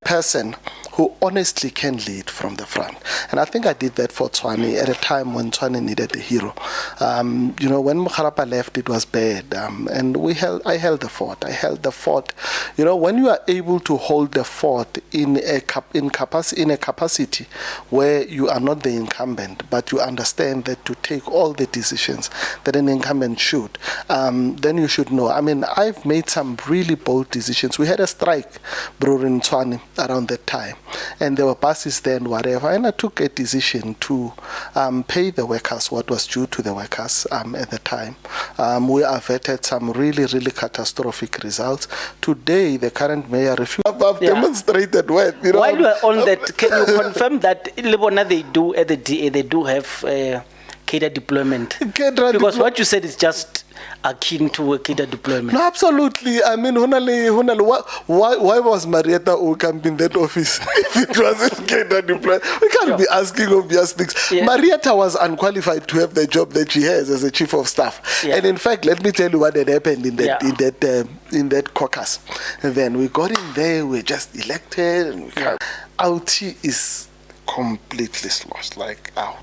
person who honestly can lead from the front. And I think I did that for Tshwane at a time when Tshwane needed a hero. When Mokharapa left, it was bad. And I held the fort. When you are able to hold the fort in a capacity where you are not the incumbent, but you understand that to take all the decisions that an incumbent should, then you should know. I mean, I've made some really bold decisions. We had a strike, bro, in Tshwane around that time. And there were buses there and whatever. And I took a decision to pay the workers what was due to the workers at the time. We averted some really, really catastrophic results. Today, the current mayor refused. I've demonstrated well. While you are on that, can you confirm that Lebona they do at the DA, they do have cadre deployment? Because what you said is just akin to a cadre deployment. No, absolutely. I mean, why was Marietta Ocamp in that office if it wasn't cadre deployment? We can't be asking obvious things. Yeah. Marietta was unqualified to have the job that she has as a chief of staff. Yeah. And in fact, let me tell you what had happened in that caucus. And then we got in there, we just elected, and out is completely lost, out.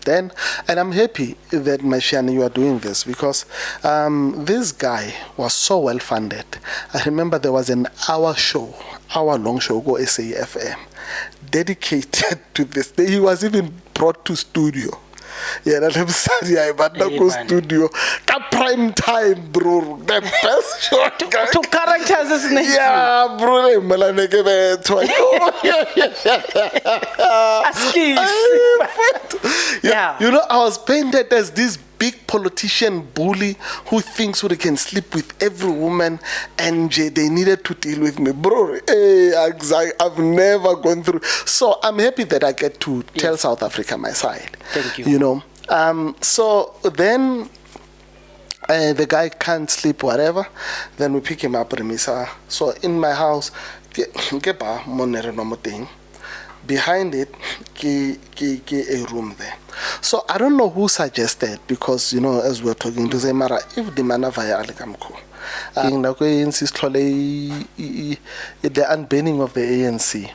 Then, and I'm happy that Mashiane, you are doing this because this guy was so well funded. I remember there was an hour-long show, Go SAFM, dedicated to this. He was even brought to studio. Yeah, let me say, but not go studio. Prime time, bro. The best show. To characters, isn't it? Yeah, bro. Yeah. I was painted as this big politician bully who thinks he can sleep with every woman, and they needed to deal with me, bro. I've never gone through. So I'm happy that I get to tell South Africa my side. Thank you. So then the guy can't sleep, whatever. Then we pick him up, Remisa. So in my house, behind it, a room there. So I don't know who suggested, because as we're talking to say, Mara, if the man via Alikamko, the unbanning of the ANC.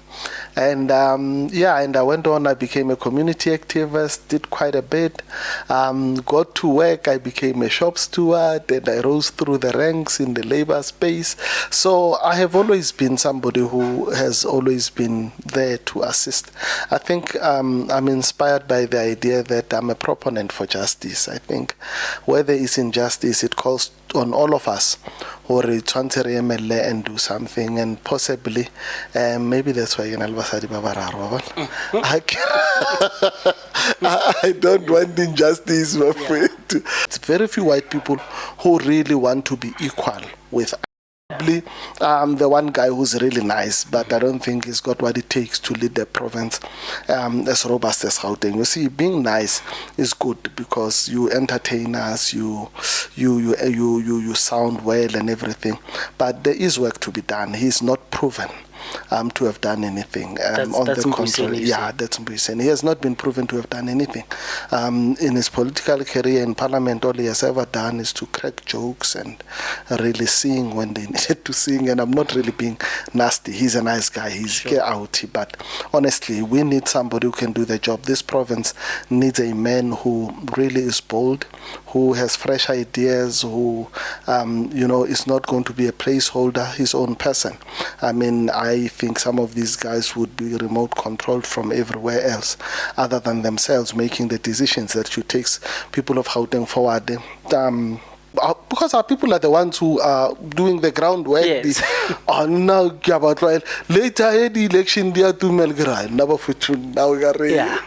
And and I went on, I became a community activist, did quite a bit, got to work, I became a shop steward, and I rose through the ranks in the labor space. So I have always been somebody who has always been there to assist. I think I'm inspired by the idea that I'm a proponent for justice. I think where there is injustice, it calls on all of us who are trying to and do something, and possibly maybe that's why I don't want injustice, my friend. It's very few white people who really want to be equal with the one guy who's really nice, but I don't think he's got what it takes to lead the province as robust as Gauteng. You see, being nice is good because you entertain us, you sound well and everything, but there is work to be done. He's not proven to have done anything. On the contrary, that's Mbuyiseni. He has not been proven to have done anything. In his political career in Parliament, all he has ever done is to crack jokes and really sing when they needed to sing. And I'm not really being nasty. He's a nice guy. He's out. But honestly, we need somebody who can do the job. This province needs a man who really is bold, who has fresh ideas, who is not going to be a placeholder, his own person. I mean, I think some of these guys would be remote controlled from everywhere else other than themselves making the decisions that should take people of Gauteng forward. Because our people are the ones who are doing the groundwork. Yes. Now, later, the election, they are too melgrai. Now we are yeah.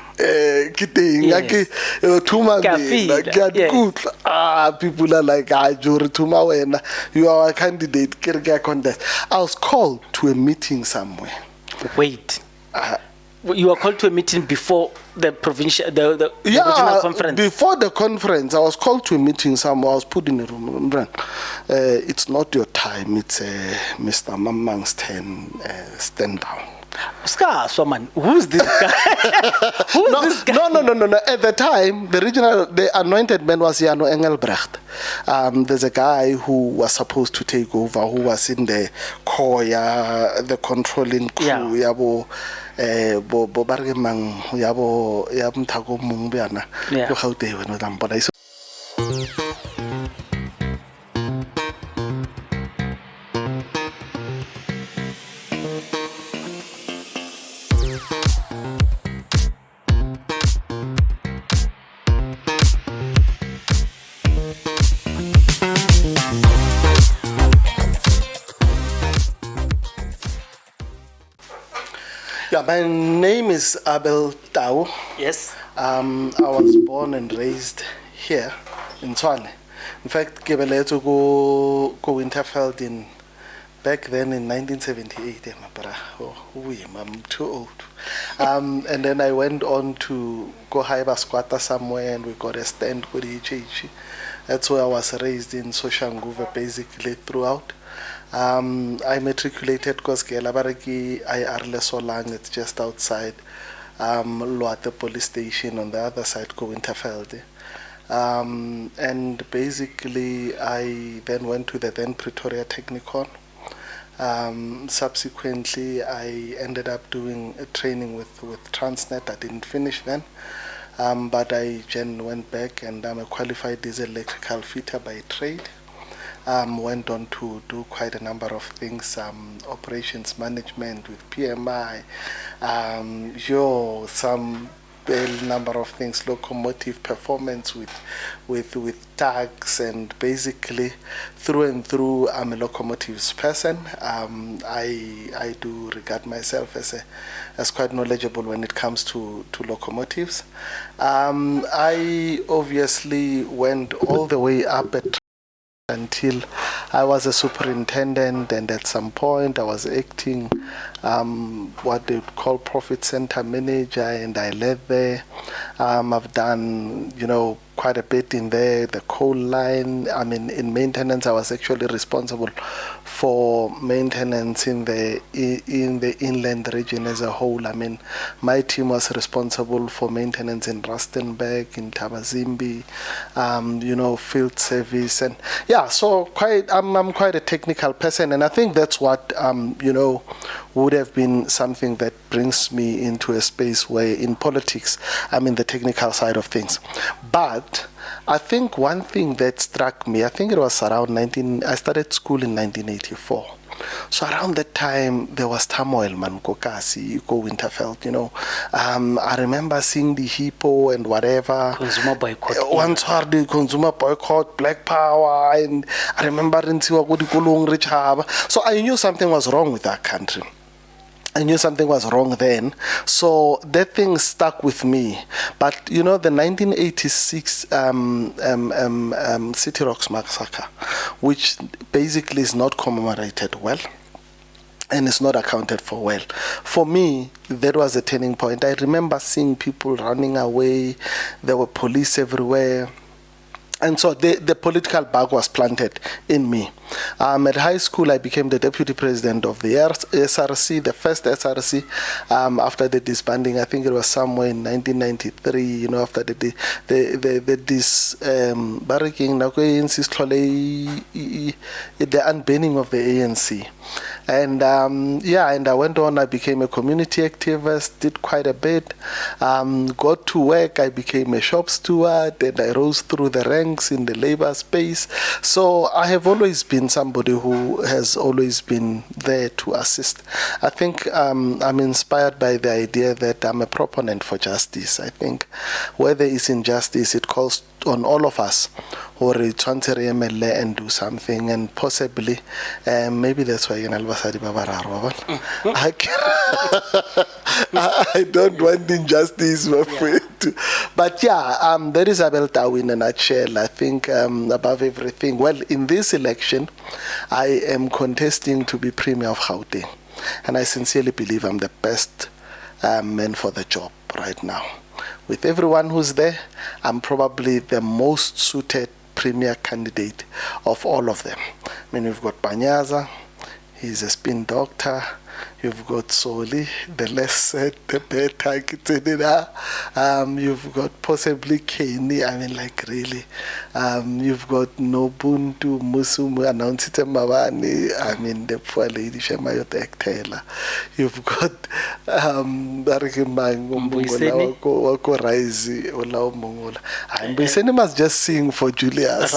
People are like, you are a candidate. I was called to a meeting somewhere. Wait. You were called to a meeting before the provincial, the regional conference? Before the conference, I was called to a meeting somewhere. I was put in a room. It's not your time. It's Mr. Mamang's turn. Stand down. Scar, man, who's this guy? This guy? No. At the time, the anointed man was Jano Engelbrecht. There's a guy who was supposed to take over, who was in the core, the controlling crew, yabo. Bo bargemang yabo mthako mong bana go Gauteng wena tampona iso. Yeah, my name is Abel Tau. Yes. I was born and raised here in Tshwane. In fact, ke beletso go Winterfeld back then in 1978. I'm too old. And then I went on to go Haiba Squatter somewhere, and we got a stand for the HH. That's where I was raised in Soshanguve basically throughout. I matriculated because Gelabaraki IR Lesolang, it's just outside Loate police station on the other side, go Winterfeld. And basically I then went to the then Pretoria Technikon. Subsequently I ended up doing a training with Transnet. I didn't finish then. But I then went back, and I'm a qualified diesel electrical fitter by trade. Went on to do quite a number of things, operations management with PMI, some number of things, locomotive performance with tags, and basically through and through I'm a locomotives person. I do regard myself as quite knowledgeable when it comes to locomotives. I obviously went all the way up until I was a superintendent, and at some point I was acting what they would call profit center manager, and I led there. I've done quite a bit in there, the coal line. I mean, in maintenance I was actually responsible for maintenance in the inland region as a whole. I mean, my team was responsible for maintenance in Rustenburg, in Tabazimbi, field service, and so I'm quite a technical person, and I think that's what would have been something that brings me into a space where in politics I'm in the technical side of things. But I think one thing that struck me, I think it was around I started school in 1984. So around that time there was turmoil, man, Kokasi, Go Winterfeld, I remember seeing the hippo and whatever. Consumer boycott. Once heard the consumer boycott, Black Power, and I remember so I knew something was wrong with that country. I knew something was wrong then, so that thing stuck with me. But the 1986 City Rocks massacre, which basically is not commemorated well and is not accounted for well. For me, that was a turning point. I remember seeing people running away. There were police everywhere. And so the political bug was planted in me. At high school, I became the deputy president of the SRC, the first SRC, after the disbanding. I think it was somewhere in 1993, after the barricking, the unbanning of the ANC. And and I went on, I became a community activist, did quite a bit, got to work, I became a shop steward, and I rose through the ranks in the labor space. So I have always been somebody who has always been there to assist. I think I'm inspired by the idea that I'm a proponent for justice. I think where there is injustice, it calls on all of us or and do something, and possibly maybe that's why I don't want injustice, my friend. But that is Abel Tau in a nutshell. I think above everything, well, in this election I am contesting to be Premier of Gauteng, and I sincerely believe I'm the best man for the job right now. With everyone who's there, I'm probably the most suited premier candidate of all of them. I mean, we've got Panyaza, He's a spin doctor. You've got Soli, the less said, the better. You've got possibly Kenny, I mean, like, really. You've got Nobuntu, Musumu, Announcite Mawani, I mean, the poor lady, Shemayot Ektela. You've got Wako Raisi, Olao Mongola. Mbiseni must just sing for Julius.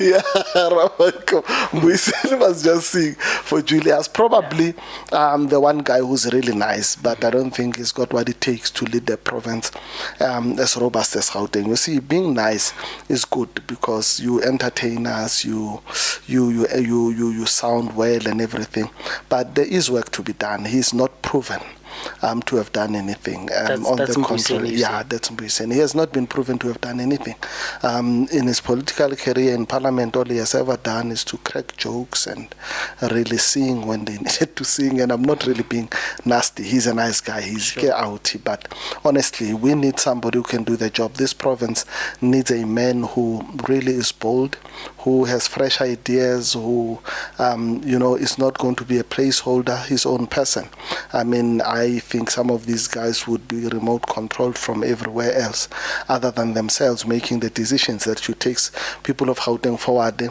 Yeah, Ramako. Mbiseni must just sing for Julius. Probably the one guy who's really nice, but I don't think he's got what it takes to lead the province as robust as Gauteng. You see, being nice is good because you entertain us, you sound well and everything, but there is work to be done. He's not proven to have done anything. On the contrary, that's Mbuyiseni. He has not been proven to have done anything. In his political career in Parliament, all he has ever done is to crack jokes and really sing when they needed to sing. And I'm not really being nasty. He's a nice guy. He's outy. But honestly, we need somebody who can do the job. This province needs a man who really is bold, who has fresh ideas, who is not going to be a placeholder, his own person. I mean, I think some of these guys would be remote controlled from everywhere else other than themselves making the decisions that should take people of Gauteng forward.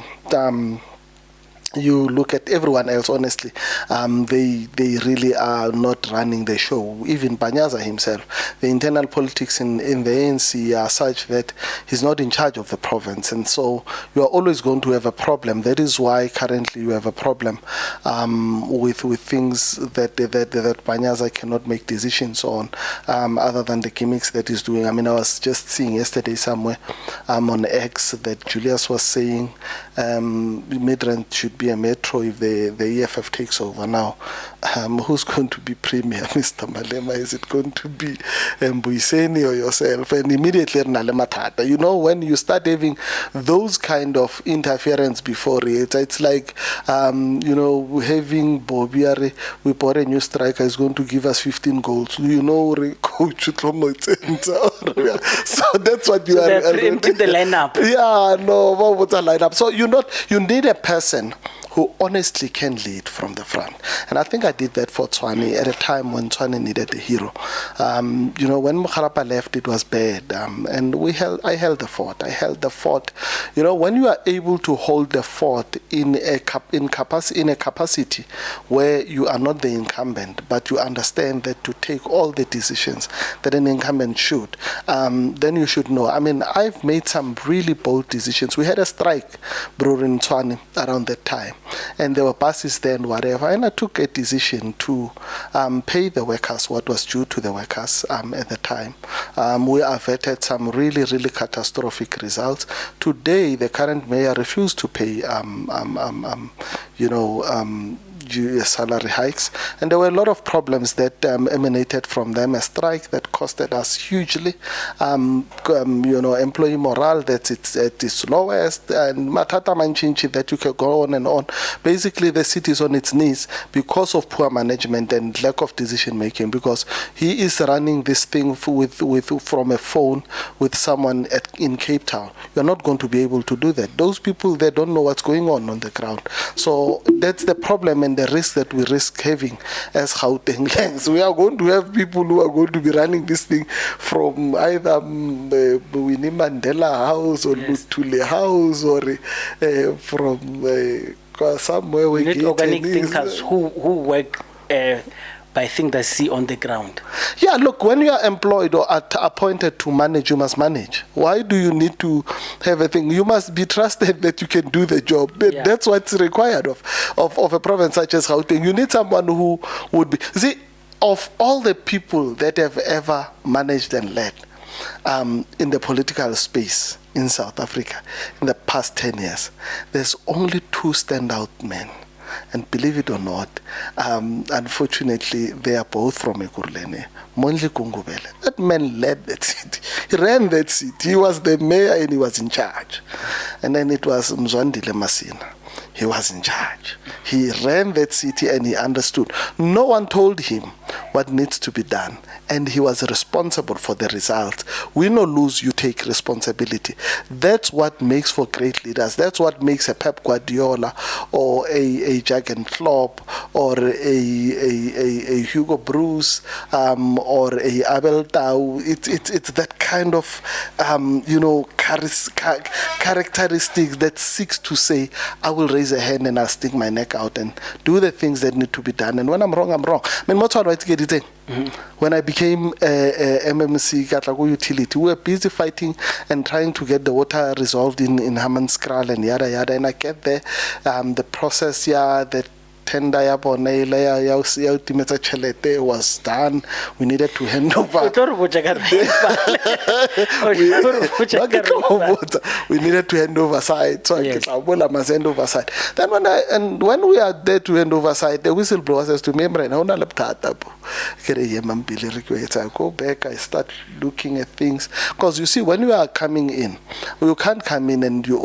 You look at everyone else, honestly, they really are not running the show. Even Banyaza himself, the internal politics in the ANC are such that he's not in charge of the province. And so you are always going to have a problem. That is why currently you have a problem with things that Banyaza cannot make decisions on other than the gimmicks that he's doing. I mean, I was just seeing yesterday somewhere on X that Julius was saying Midrand should be a metro if the EFF takes over now. Who's going to be premier, Mr. Malema? Is it going to be Mbuyiseni or yourself? And immediately, you know, when you start having those kind of interference before it's like, having Bobiare, we bought a new striker, is going to give us 15 goals. You know, coach, so that's what you are. They're preempting the lineup. Yeah, no, what was the lineup? So you need a person who honestly can lead from the front. And I think I did that for Tshwane at a time when Tshwane needed a hero. When Mokharapa left, it was bad. And I held the fort. You know, when you are able to hold the fort in a capacity where you are not the incumbent, but you understand that to take all the decisions that an incumbent should, then you should know. I mean, I've made some really bold decisions. We had a strike, bro, in Tshwane around that time. And there were buses there and whatever. And I took a decision to pay the workers what was due to the workers at the time. We averted some really, really catastrophic results. Today, the current mayor refused to pay, salary hikes, and there were a lot of problems that emanated from them. A strike that costed us hugely, employee morale that's at its lowest, and matata manchinchi that you can go on and on. Basically, the city is on its knees because of poor management and lack of decision making. Because he is running this thing from a phone with someone in Cape Town. You're not going to be able to do that. Those people, they don't know what's going on the ground. So that's the problem and the risk that we risk having as Gauteng Langs. We are going to have people who are going to be running this thing from either Winnie Mandela House or Lutule House or from somewhere. We need organic thinkers who work by things they see on the ground. Yeah, look, when you are employed or appointed to manage, you must manage. Why do you need to have a thing? You must be trusted that you can do the job. Yeah. That's what's required of a province such as Gauteng. You need someone who would be... See, of all the people that have ever managed and led in the political space in South Africa in the past 10 years, there's only two standout men. And believe it or not, unfortunately, they are both from Ekurhuleni. Monli Kungubele. That man led that city. He ran that city. He was the mayor and he was in charge. And then it was Mzwandile Masina. He was in charge. He ran that city and he understood. No one told him what needs to be done, and he was responsible for the results. Win or lose, you take responsibility. That's what makes for great leaders. That's what makes a Pep Guardiola or a Jurgen Klopp or a Hugo Bruce or a Abel Tau. It's that kind of characteristics that seeks to say, I will raise a hand and I'll stick my neck out and do the things that need to be done. And when I'm wrong, I'm wrong. I mean, when I became a MMC Katlago utility, we were busy fighting and trying to get the water resolved in Hammanskral and yada yada. And I get there, the process, the tender was done. We needed to hand over. We needed to hand over site. So yes. I must hand over site. Then when we are there to hand over site, the whistleblower says to me, I go back, I start looking at things. Because you see, when you are coming in, you can't come in and you you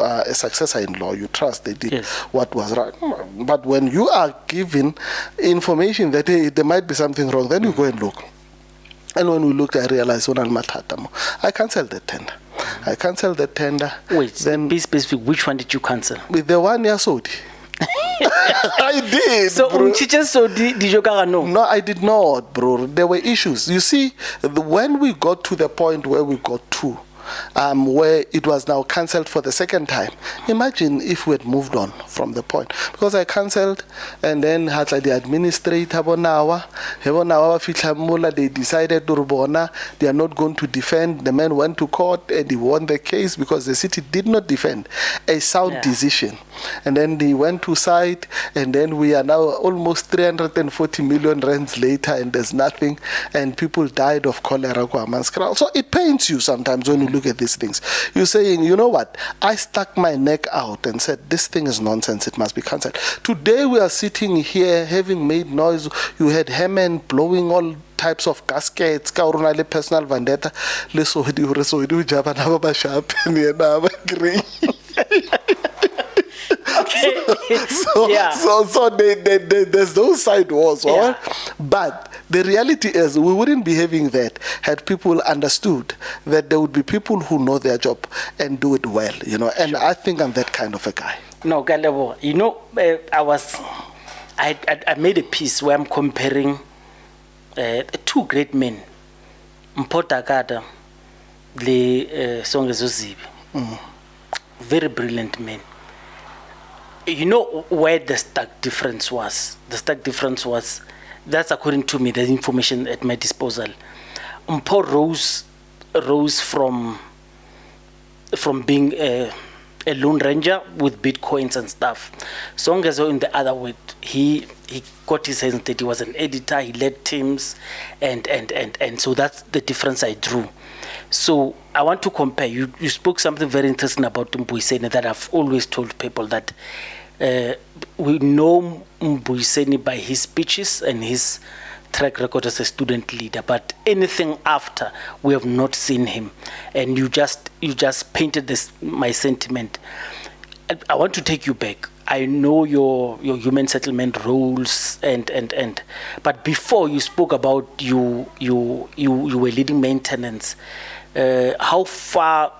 are a successor in law. You trust they did what was right. But when you are given information that hey, there might be something wrong, then you go and look. And when we looked, I realized I cancelled the tender. I cancelled the tender. Wait, then be specific. Which one did you cancel? With the 1 year Saudi. I did. So did you no? No, I did not, bro. There were issues. You see, when we got to the point where we got to, where it was now cancelled for the second time. Imagine if we had moved on from the point. Because I cancelled, and then had like the administrator, they decided they are not going to defend. The man went to court and he won the case because the city did not defend. A sound decision. And then they went to site, and then we are now almost 340 million rands later, and there's nothing, and people died of cholera. So it pains you sometimes when you look at these things. You're saying, you know what? I stuck my neck out and said, this thing is nonsense, it must be cancelled. Today we are sitting here having made noise. You had Hammond blowing all types of gaskets, personal vendetta. Okay. So there's those side wars, right? But the reality is we wouldn't be having that had people understood that there would be people who know their job and do it well, and I think I'm that kind of a guy. No, Galebo, I made a piece where I'm comparing two great men, Mpho Kata, Songezo Zibi, very brilliant men. You know where the stark difference was? The stark difference was, that's according to me, the information at my disposal. Mpho rose from being a lone ranger with bitcoins and stuff. Songezo, in the other way, he got his hands that he was an editor, he led teams, and so that's the difference I drew. So I want to compare. You spoke something very interesting about Mbuyiseni that I've always told people that we know Mbuyiseni by his speeches and his track record as a student leader, but anything after, we have not seen him. And you just painted my sentiment. I want to take you back. I know your human settlement roles but before you spoke about you were leading maintenance. How far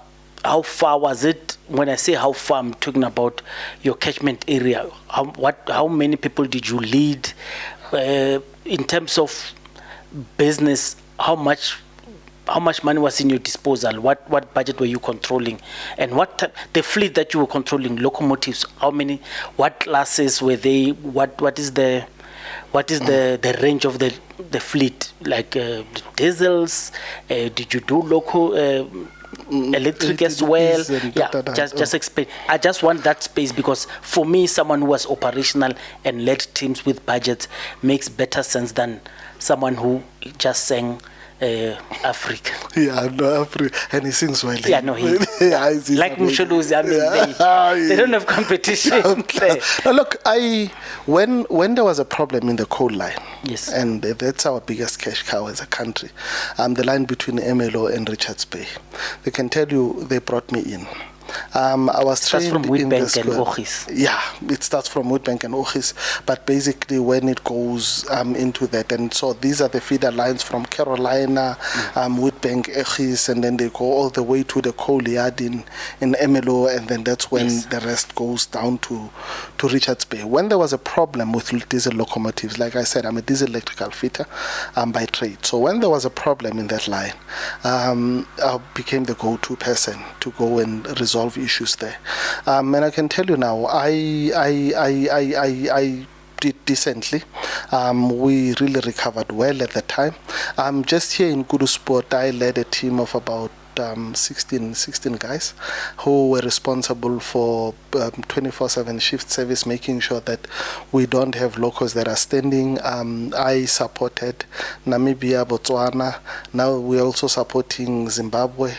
was it? When I say how far, I'm talking about your catchment area. How many people did you lead? In terms of business, how much money was in your disposal? What budget were you controlling? And the fleet that you were controlling, locomotives, how many, what classes were they? What is the range of the fleet? Like diesels? Did you do local electric as well? Just explain. I just want that space, because for me, someone who was operational and led teams with budgets makes better sense than someone who just sang Africa. Yeah, no, Africa. And he sings well. Yeah, no, like Msholuzi, they don't have competition. Now, look, when there was a problem in the coal line, yes, and that's our biggest cash cow as a country, the line between MLO and Richards Bay, they can tell you they brought me in. I was trained from in the Witbank and school. Ochis. Yeah, it starts from Witbank and Ochis, but basically when it goes into that, and so these are the feeder lines from Carolina, Witbank, Ochis, and then they go all the way to the coal yard in Emelo, and then that's when the rest goes down to Richards Bay. When there was a problem with diesel locomotives, like I said, I'm a diesel electrical fitter by trade. So when there was a problem in that line, I became the go-to person to go and resolve issues there. And I can tell you now, I did decently. We really recovered well at the time. Just here in Kudu Sport, I led a team of about 16 guys who were responsible for 24/7 shift service, making sure that we don't have locals that are standing. I supported Namibia, Botswana. Now we're also supporting Zimbabwe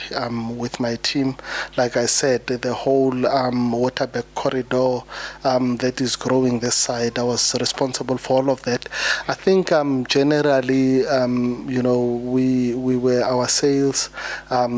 with my team. Like I said, the whole waterback corridor that is growing this side, I was responsible for all of that. I think generally, we were our sales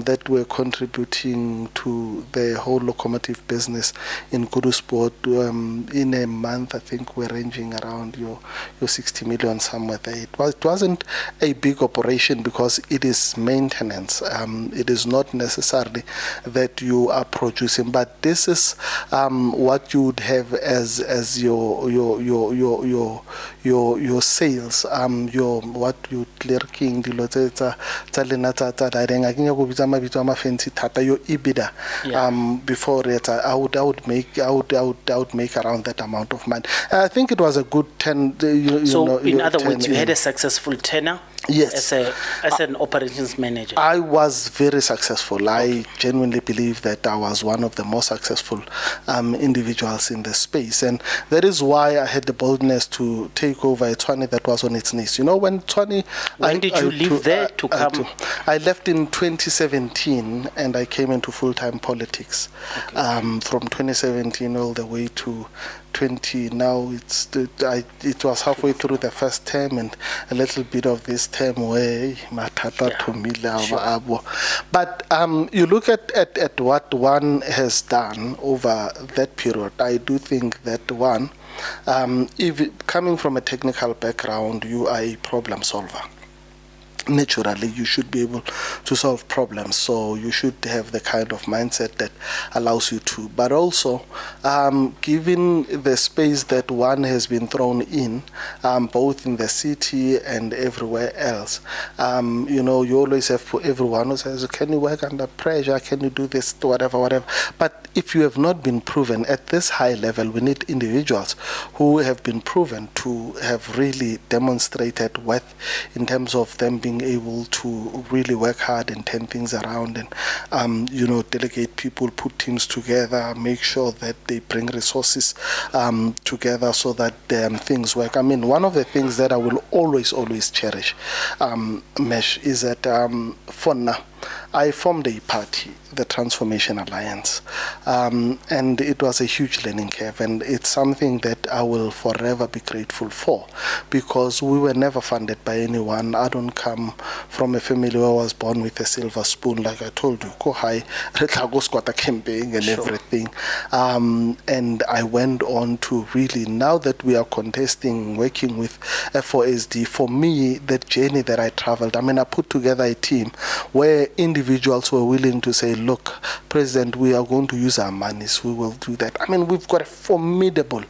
that were contributing to the whole locomotive business in Kudu Sport. In a month, I think we're ranging around your 60 million somewhere there. It wasn't a big operation because it is maintenance. It is not necessarily that you are producing, but this is what you would have as your sales. Your what you clearing the fancy tata your EBITDA before it. I would make around that amount of money. I think it was a good 10. In other words, you had a successful tenure. Yes. As an operations manager. I was very successful. I genuinely believe that I was one of the most successful individuals in the space. And that is why I had the boldness to take over a Tshwane that was on its knees. When Tshwane... When did you leave there to come? I left in 2017 and I came into full-time politics. From 2017 all the way to 20. Now it was halfway through the first term and a little bit of this term where but you look at what one has done over that period. I do think that one, if coming from a technical background, you are a problem solver. Naturally, you should be able to solve problems, so you should have the kind of mindset that allows you to. But also, given the space that one has been thrown in, both in the city and everywhere else, you always have everyone who says, can you work under pressure, can you do this, whatever. But if you have not been proven at this high level, we need individuals who have been proven to have really demonstrated worth in terms of them being able to really work hard and turn things around and delegate people, put teams together, make sure that they bring resources together so that things work. I mean, one of the things that I will always cherish, Mesh, is that for now I formed a party, the Transformation Alliance, and it was a huge learning curve, and it's something that I will forever be grateful for, because we were never funded by anyone. I don't come from a family where I was born with a silver spoon, like I told you, go high, campaign and everything, and I went on to really, now that we are contesting, working with F4SD, for me, the journey that I traveled, I mean, I put together a team where individuals were willing to say, look, President, we are going to use our monies, we will do that. I mean, we've got a formidable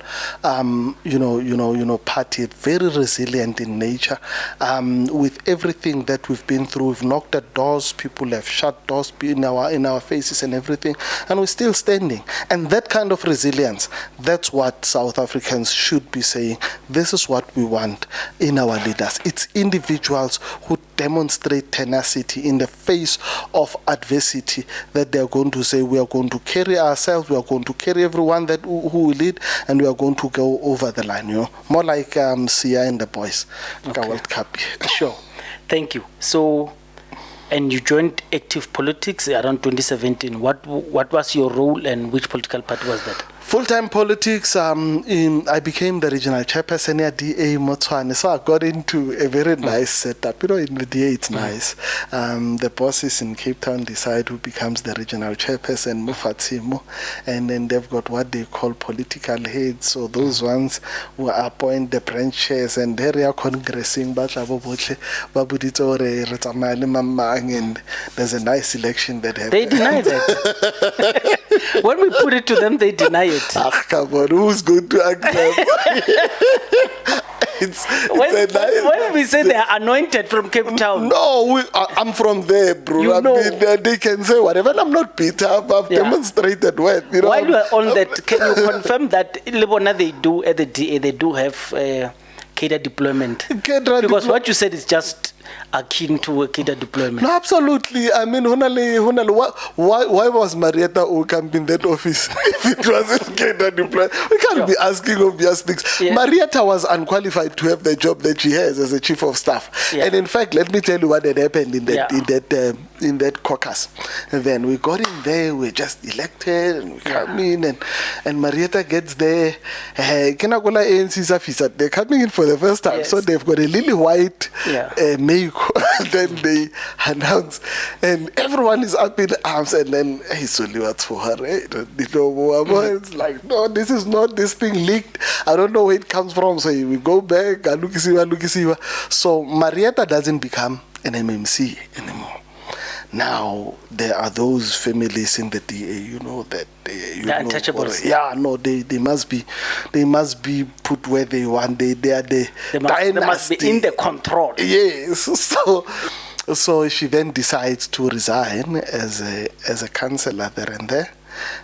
party, very resilient in nature. With everything that we've been through, we've knocked at doors, people have shut doors in our faces and everything, and we're still standing. And that kind of resilience, that's what South Africans should be saying. This is what we want in our leaders. It's individuals who demonstrate tenacity in the face of adversity, that they're going to say, we are going to carry ourselves, we are going to carry everyone that who we lead, and we are going to go over the line, more like Sia and the boys, World Cup. Sure. Thank you. So, and you joined active politics around 2017. What was your role and which political party was that? Full-time politics, I became the regional chairperson at DA Tshwane, so I got into a very nice setup. You know, in the DA it's nice. The bosses in Cape Town decide who becomes the regional chairperson, Mufatsimo, and then they've got what they call political heads, so those ones who appoint the branch chairs, and there they are congressing, and there's a nice election that happened. They deny that. When we put it to them, they deny it. Come on, who's going to accept? When we say they are anointed from Cape Town. No, I'm from there, bro. They can say whatever, and I'm not bitter. I've demonstrated well. You know? While we're on that, can you confirm that Lebona they do at the DA, they do have cadre deployment? Because what you said is just akin to a cadre deployment. No, absolutely. I mean, why was Marietta Ocamp in that office if it wasn't cadre deployment? We can't be asking obvious things. Yeah. Marietta was unqualified to have the job that she has as a chief of staff. Yeah. And in fact, let me tell you what had happened in that caucus. And then we got in there, we just elected, and we come in, and Marietta gets there. They're coming in for the first time, so they've got a lily white make. Then they announce, and everyone is up in arms, and then it's only what's for her. It's like, no, this is not, this thing leaked. I don't know where it comes from. So we go back, so Marietta doesn't become an MMC anymore. Now there are those families in the DA, you know, that they're untouchables. They must be put where they want. They are the dynasty. They must be in the control. Yes. So she then decides to resign as a councillor there and there.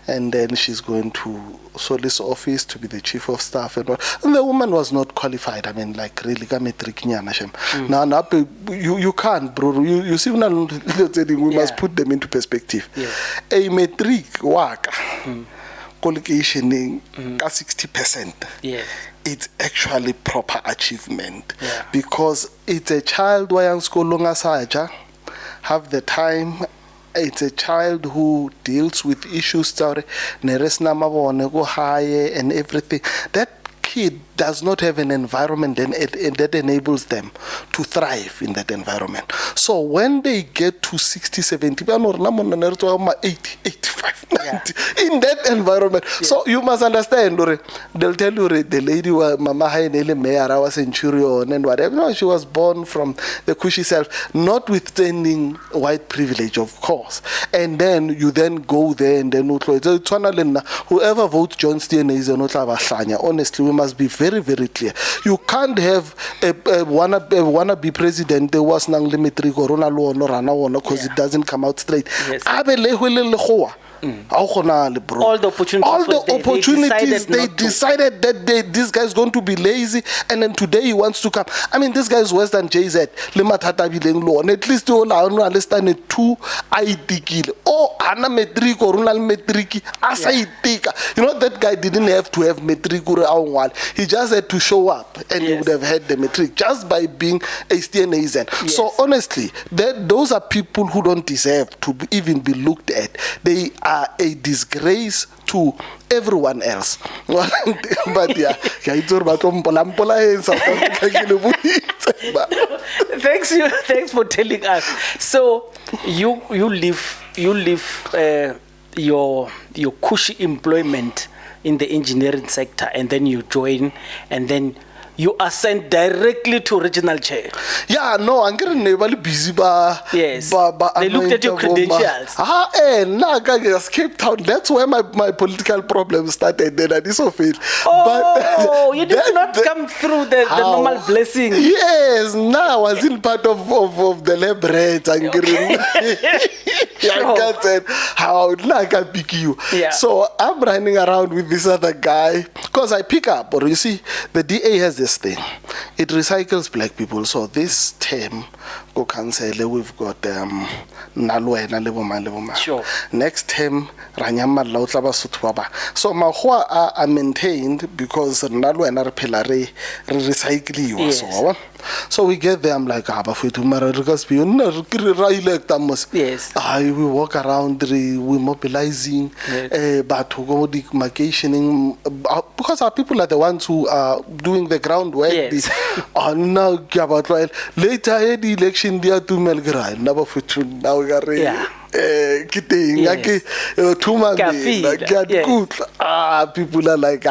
And then she's going to Solis office to be the chief of staff and the woman was not qualified. I mean, like really, now you can't, bro. You see, we must put them into perspective. A metric waka qualification 60%. Yes. It's actually proper achievement because it's a child who have the time. It's a child who deals with issues and everything. That kid does not have an environment that enables them to thrive in that environment. So when they get to 60, 70, 80, 85, 90, in that environment. So you must understand, they'll tell you the lady was Mama Hainele Mayor, I was Centurion and whatever. No, she was born from the Kushi self, notwithstanding white privilege, of course. And then you then go there and then whoever votes John Steele is honestly, we must be very, very clear. You can't have a wanna-be president there was nang limitri corona law because it doesn't come out straight. Yes. All the opportunities, they decided that this guy's going to be lazy, and then today he wants to come. I mean, this guy's worse than JZ. And at least you all understand it too. Metric or metric. You know, that guy didn't have to have metric or he just had to show up, and he would have had the metric just by being a STNAzen. Yes. So honestly, those are people who don't deserve to even be looked at. They are a disgrace to everyone else. But thanks for telling us. So you leave your cushy employment in the engineering sector, and then you join, and then you are sent directly to regional chair. Yeah, no, I'm getting busy. Yes. They looked at your credentials. Cape Town. That's where my political problems started. Then I disobeyed. Oh, you did not come through the normal blessing. Yes, now I was in part of the lab rate. I said, how like I pick you. Yeah. So I'm running around with this other guy because I pick up. Or you see, the DA has this thing. It recycles black people. So this term, go cancel. We've got Nalwena Leboma. Sure. Next term, Ranyama Lautlaba Sutwaba. So Mahua are maintained because Nalwena Pelare recycle. Yes. So we get there, I'm like, because yes. We walk around, we mobilizing, but we go demarcationing, because our people are the ones who are doing the groundwork. Yes. Now, later, the election, they are to Melgrai, never for now, yeah. Yes. People are like,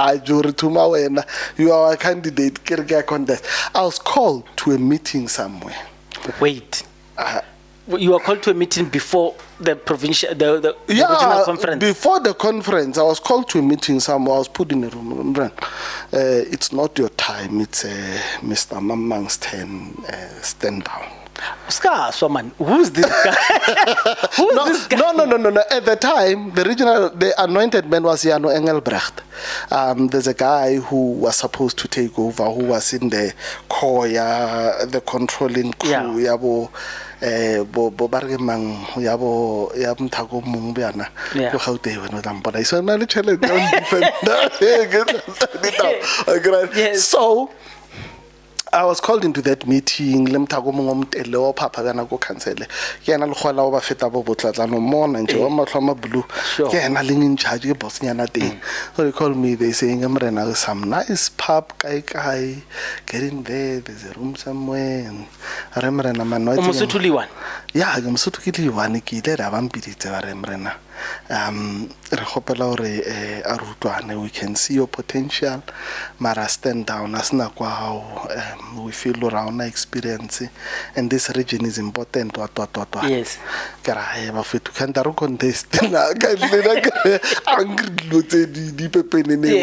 you are a candidate, contest. I was called to a meeting somewhere. Wait. You were called to a meeting before the provincial, the regional conference? Before the conference, I was called to a meeting somewhere. I was put in a room. It's not your time. It's Mr. Mamang's turn. Stand down. Swaman, who's this guy? This guy? No. At the time, the anointed man was Jano Engelbrecht. There's a guy who was supposed to take over, who was in the core, the controlling crew, yabo bargemang yabo mthako mong bana go gaute wena tampona so na le challenge on so I was called into that meeting. Lemthako mong omtele o papa kana go cancel. Ke ena le gola o ba feta bo botlatlano mona nje wa matlhoma blue. Ke ena leng in charge ke boss nyana teng. So they call me, they saying Mrena some nice pub kai get in there's a room somewhere and Remrena manwa. Mosotho liwan. Yeah, Mosotho ke liwan ke ile ra ba mpiditse ba Remrena. Re gopela hore a rutwane, we can see your potential, mara stand down as na kwa how we feel around our experience, and this region is important. Yes. Kara ba fetu kan daru contest na ka le angry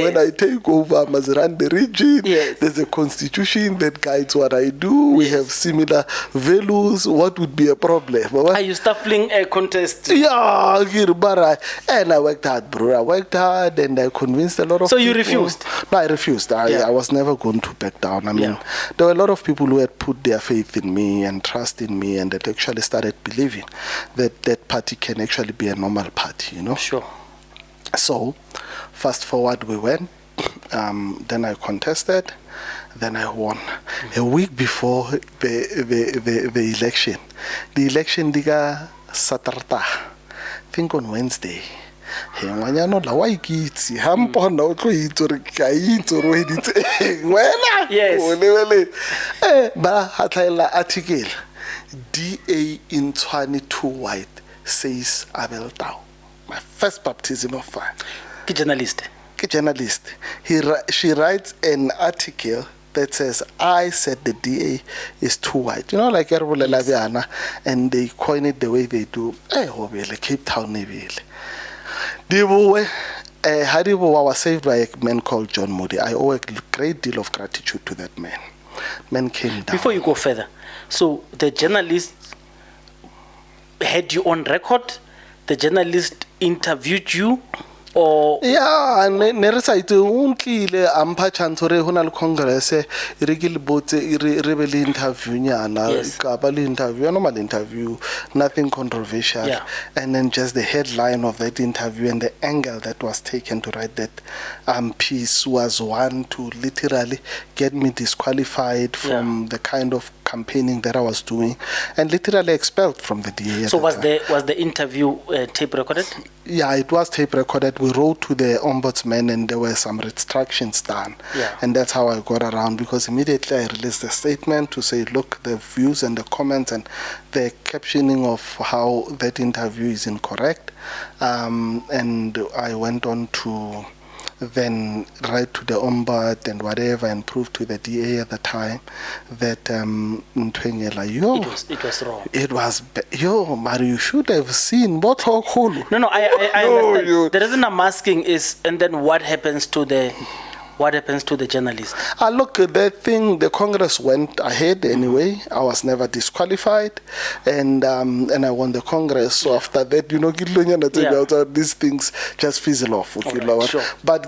when I take over, I must run the region. Yes. There's a constitution that guides what I do. We have similar values. What would be a problem? Are you stifling a contest? Yeah, and I worked hard, bro. I worked hard and I convinced a lot of people. So you refused? No, I refused. I was never going to back down. I mean, there were a lot of people who had put their faith in me and trust in me and that actually started believing that that party can actually be a normal party, you know? Sure. So, fast forward, we went. Then I contested. Then I won. A week before the election. The election, diga Saturday. I think on Wednesday. Ngwanyana la wa ikitsi ha mpona o tlo itse ka itse ro editse wena yes ba hatlaela article DA in Tshwane too white says Abel Tau. My first baptism of fire. Journalist. She writes an article that says, I said the DA is too white. You know, like Laviana, and they coin it the way they do. Cape Town. Haribo was saved by a man called John Moody. I owe a great deal of gratitude to that man. Man came down. Before you go further, so the journalist had you on record? The journalist interviewed you? Or yeah, neresa ite untlile ampa chance re hona le congress re ke le botse re be le interview nyana ka ba le interview normal interview, nothing controversial, and then just the headline of that interview and the angle that was taken to write that piece was one to literally get me disqualified from the kind of campaigning that I was doing and literally expelled from the DA. So was the interview tape recorded? Yeah, it was tape recorded. We wrote to the ombudsman and there were some restrictions done. And that's how I got around, because immediately I released a statement to say, look, the views and the comments and the captioning of how that interview is incorrect. And I went on to then write to the ombud and whatever and prove to the DA at the time that it was wrong. It was Mario, you should have seen what No, I understand. The reason I'm asking is, and then what happens to the what happens to the journalist? Look, the Congress went ahead anyway. I was never disqualified, and I won the Congress. So after that, these things just fizzle off. Right, sure. But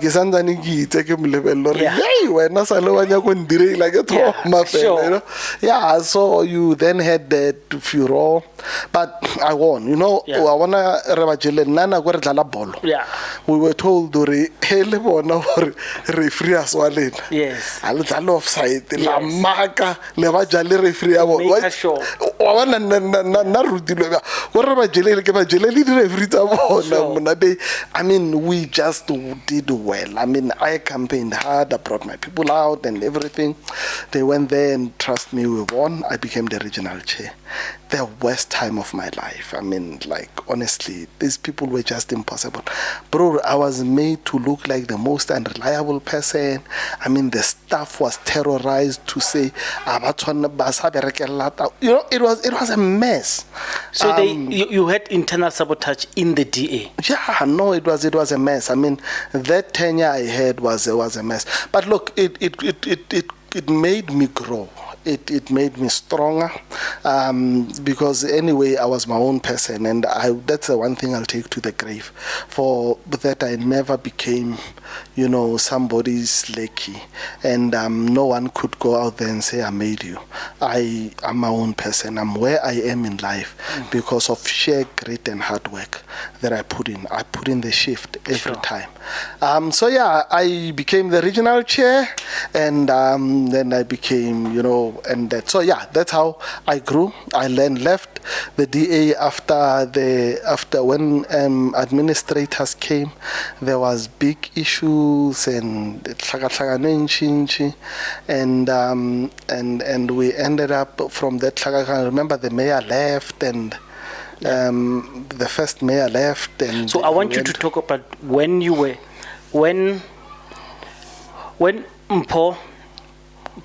Sure. Yeah, so you then had the furor, but I won. I wanna we were told referee as well. Yes. I was offside. Yes. La maka le ba jale referee abo. Make sure. I mean, we just did well. I mean, I campaigned hard. I brought my people out and everything. They went there and trust me, we won. I became the regional chair. The worst time of my life. I mean, like, honestly, these people were just impossible. Bro, I was made to look like the most unreliable person. I mean, the staff was terrorized to say, it was a mess. So you had internal sabotage in the DA? Yeah, no, it was a mess. I mean, that tenure I had was a mess. But look, it made me grow. It made me stronger, because anyway, I was my own person, and that's the one thing I'll take to the grave. For that, I never became, somebody's lackey, and no one could go out there and say, I made you. I am my own person. I'm where I am in life because of sheer grit and hard work that I put in. I put in the shift every time. So yeah, I became the regional chair, and then I became, and that. So yeah, that's how I grew. I then left the DA after when administrators came. There was big issues and we ended up from that. I remember the mayor left and. The first mayor left, and so I want you to talk about when Mpho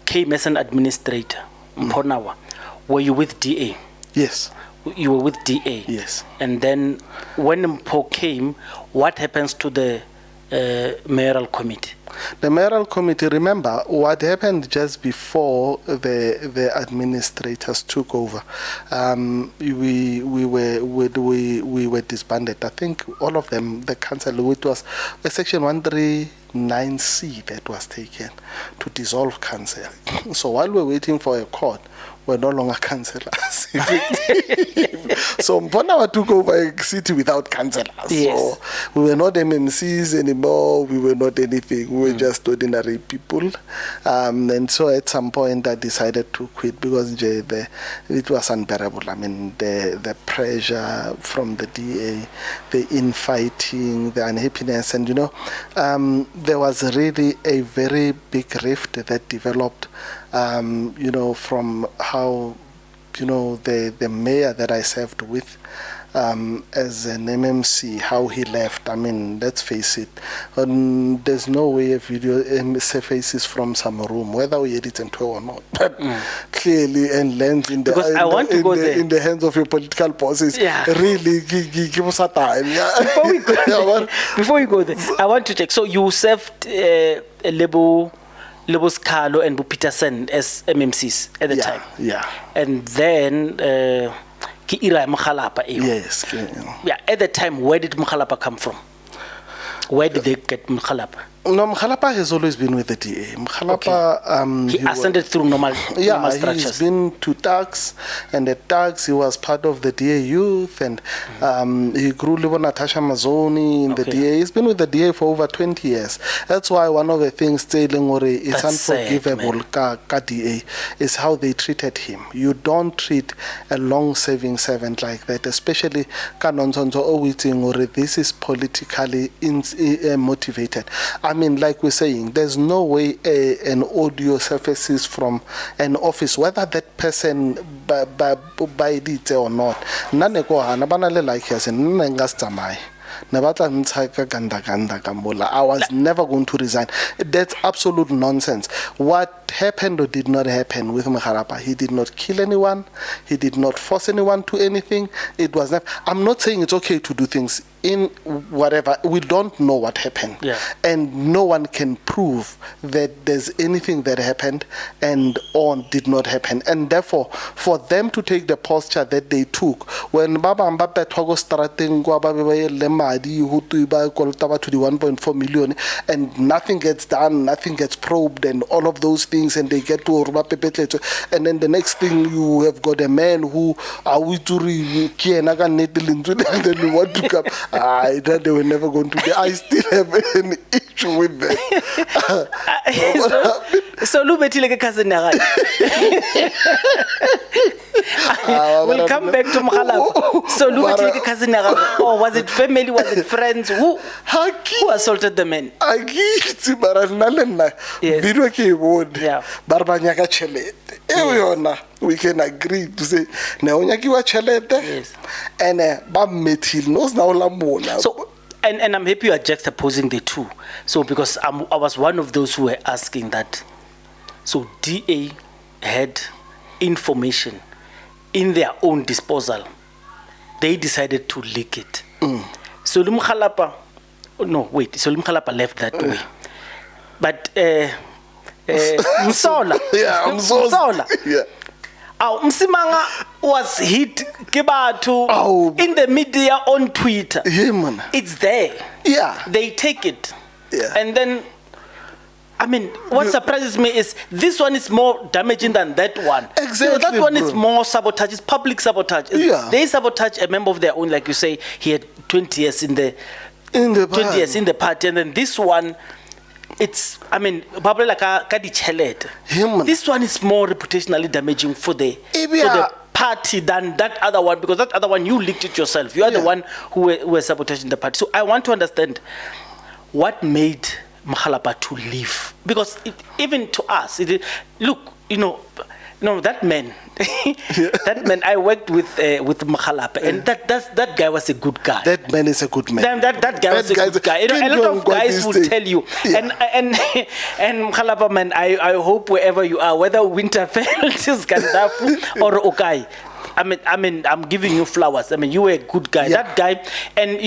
came as an administrator. Mpho Nawa, were you with DA? Yes. You were with DA. Yes. And then when Mpho came, what happens to the mayoral committee? The mayoral committee, remember what happened just before the administrators took over. We were disbanded. I think all of them, the council, it was a section 139C that was taken to dissolve council. So while we're waiting for a court, we're no longer councillors. So Mponawa took over a city without councillors. Yes. So we were not MMCs anymore. We were not anything. We were just ordinary people. And so at some point I decided to quit because it was unbearable. I mean, the pressure from the DA, the infighting, the unhappiness. And, there was really a very big rift that developed, from how, the mayor that I served with as an MMC, how he left. I mean, let's face it, there's no way a video surfaces from some room, whether we edit it or not, but clearly and lands in the hands of your political bosses. Yeah. Really, give us a time. Yeah. Before we go there, I want to check. So you served Lebo Skalo and Peterson as MMCs at the time. Yeah. And then Yes. Yeah. At the time, where did Mkhalapa come from? Where did they get Mkhalapa? No, Mkhalapa has always been with the DA. Mkhalapa, he ascended through normal structures. He's been to Tax, and at Tax he was part of the DA youth, and he grew with Natasha Mazzoni in the DA. He's been with the DA for over 20 years. That's why one of the things is unforgivable ka DA is how they treated him. You don't treat a long-serving servant like that, especially Kanonzonzo Owiting, or this is politically motivated. I mean, like we're saying, there's no way an audio surfaces from an office, whether that person by it or not. I was never going to resign. That's absolute nonsense. What what happened or did not happen with Mokgalapa, he did not kill anyone. He did not force anyone to anything. It was not. I'm not saying it's okay to do things in whatever. We don't know what happened. Yeah. And no one can prove that there's anything that happened and or did not happen. And therefore, for them to take the posture that they took, when Baba Mbappe Togo starting to the 1.4 million and nothing gets done, nothing gets probed and all of those things, and they get to and then the next thing you have got a man who and then you want to come. I thought they were never going to. I still have an issue with them. So Lubeti like a cousin. We'll come back to Mokgalapa. So Lubeti like a cousin. Or was it family? Was it friends? Who assaulted the man? Yeah. We can agree to say yes. And so and I'm happy you are juxtaposing the two. So because I was one of those who were asking that. So DA had information in their own disposal. They decided to leak it. So Mokgalapa, no wait. So Mokgalapa left that way, but Msola, Msola, yeah. Msimanga was hit in the media on Twitter. Yeah, man. It's there. Yeah. They take it. Yeah. And then, I mean, what surprises me is this one is more damaging than that one. Exactly. That one is more sabotage. It's public sabotage. Yeah. They sabotage a member of their own, like you say, he had 20 years in the 20 years in the party, and then this one, it's, I mean, this one is more reputationally damaging for the party than that other one, because that other one, you leaked it yourself. You are the one who were sabotaging the party. So I want to understand what made Mokgalapa to leave, because even to us, look, that man, that man. I worked with Mokgalapa, and that guy was a good guy. That man is a good man. That guy was a good guy. A lot of guys will tell you. Yeah. And Mokgalapa, man, I hope wherever you are, whether Winterfeld, Skandafu, or Okai, I mean, I'm giving you flowers. I mean, you were a good guy. Yeah. That guy, and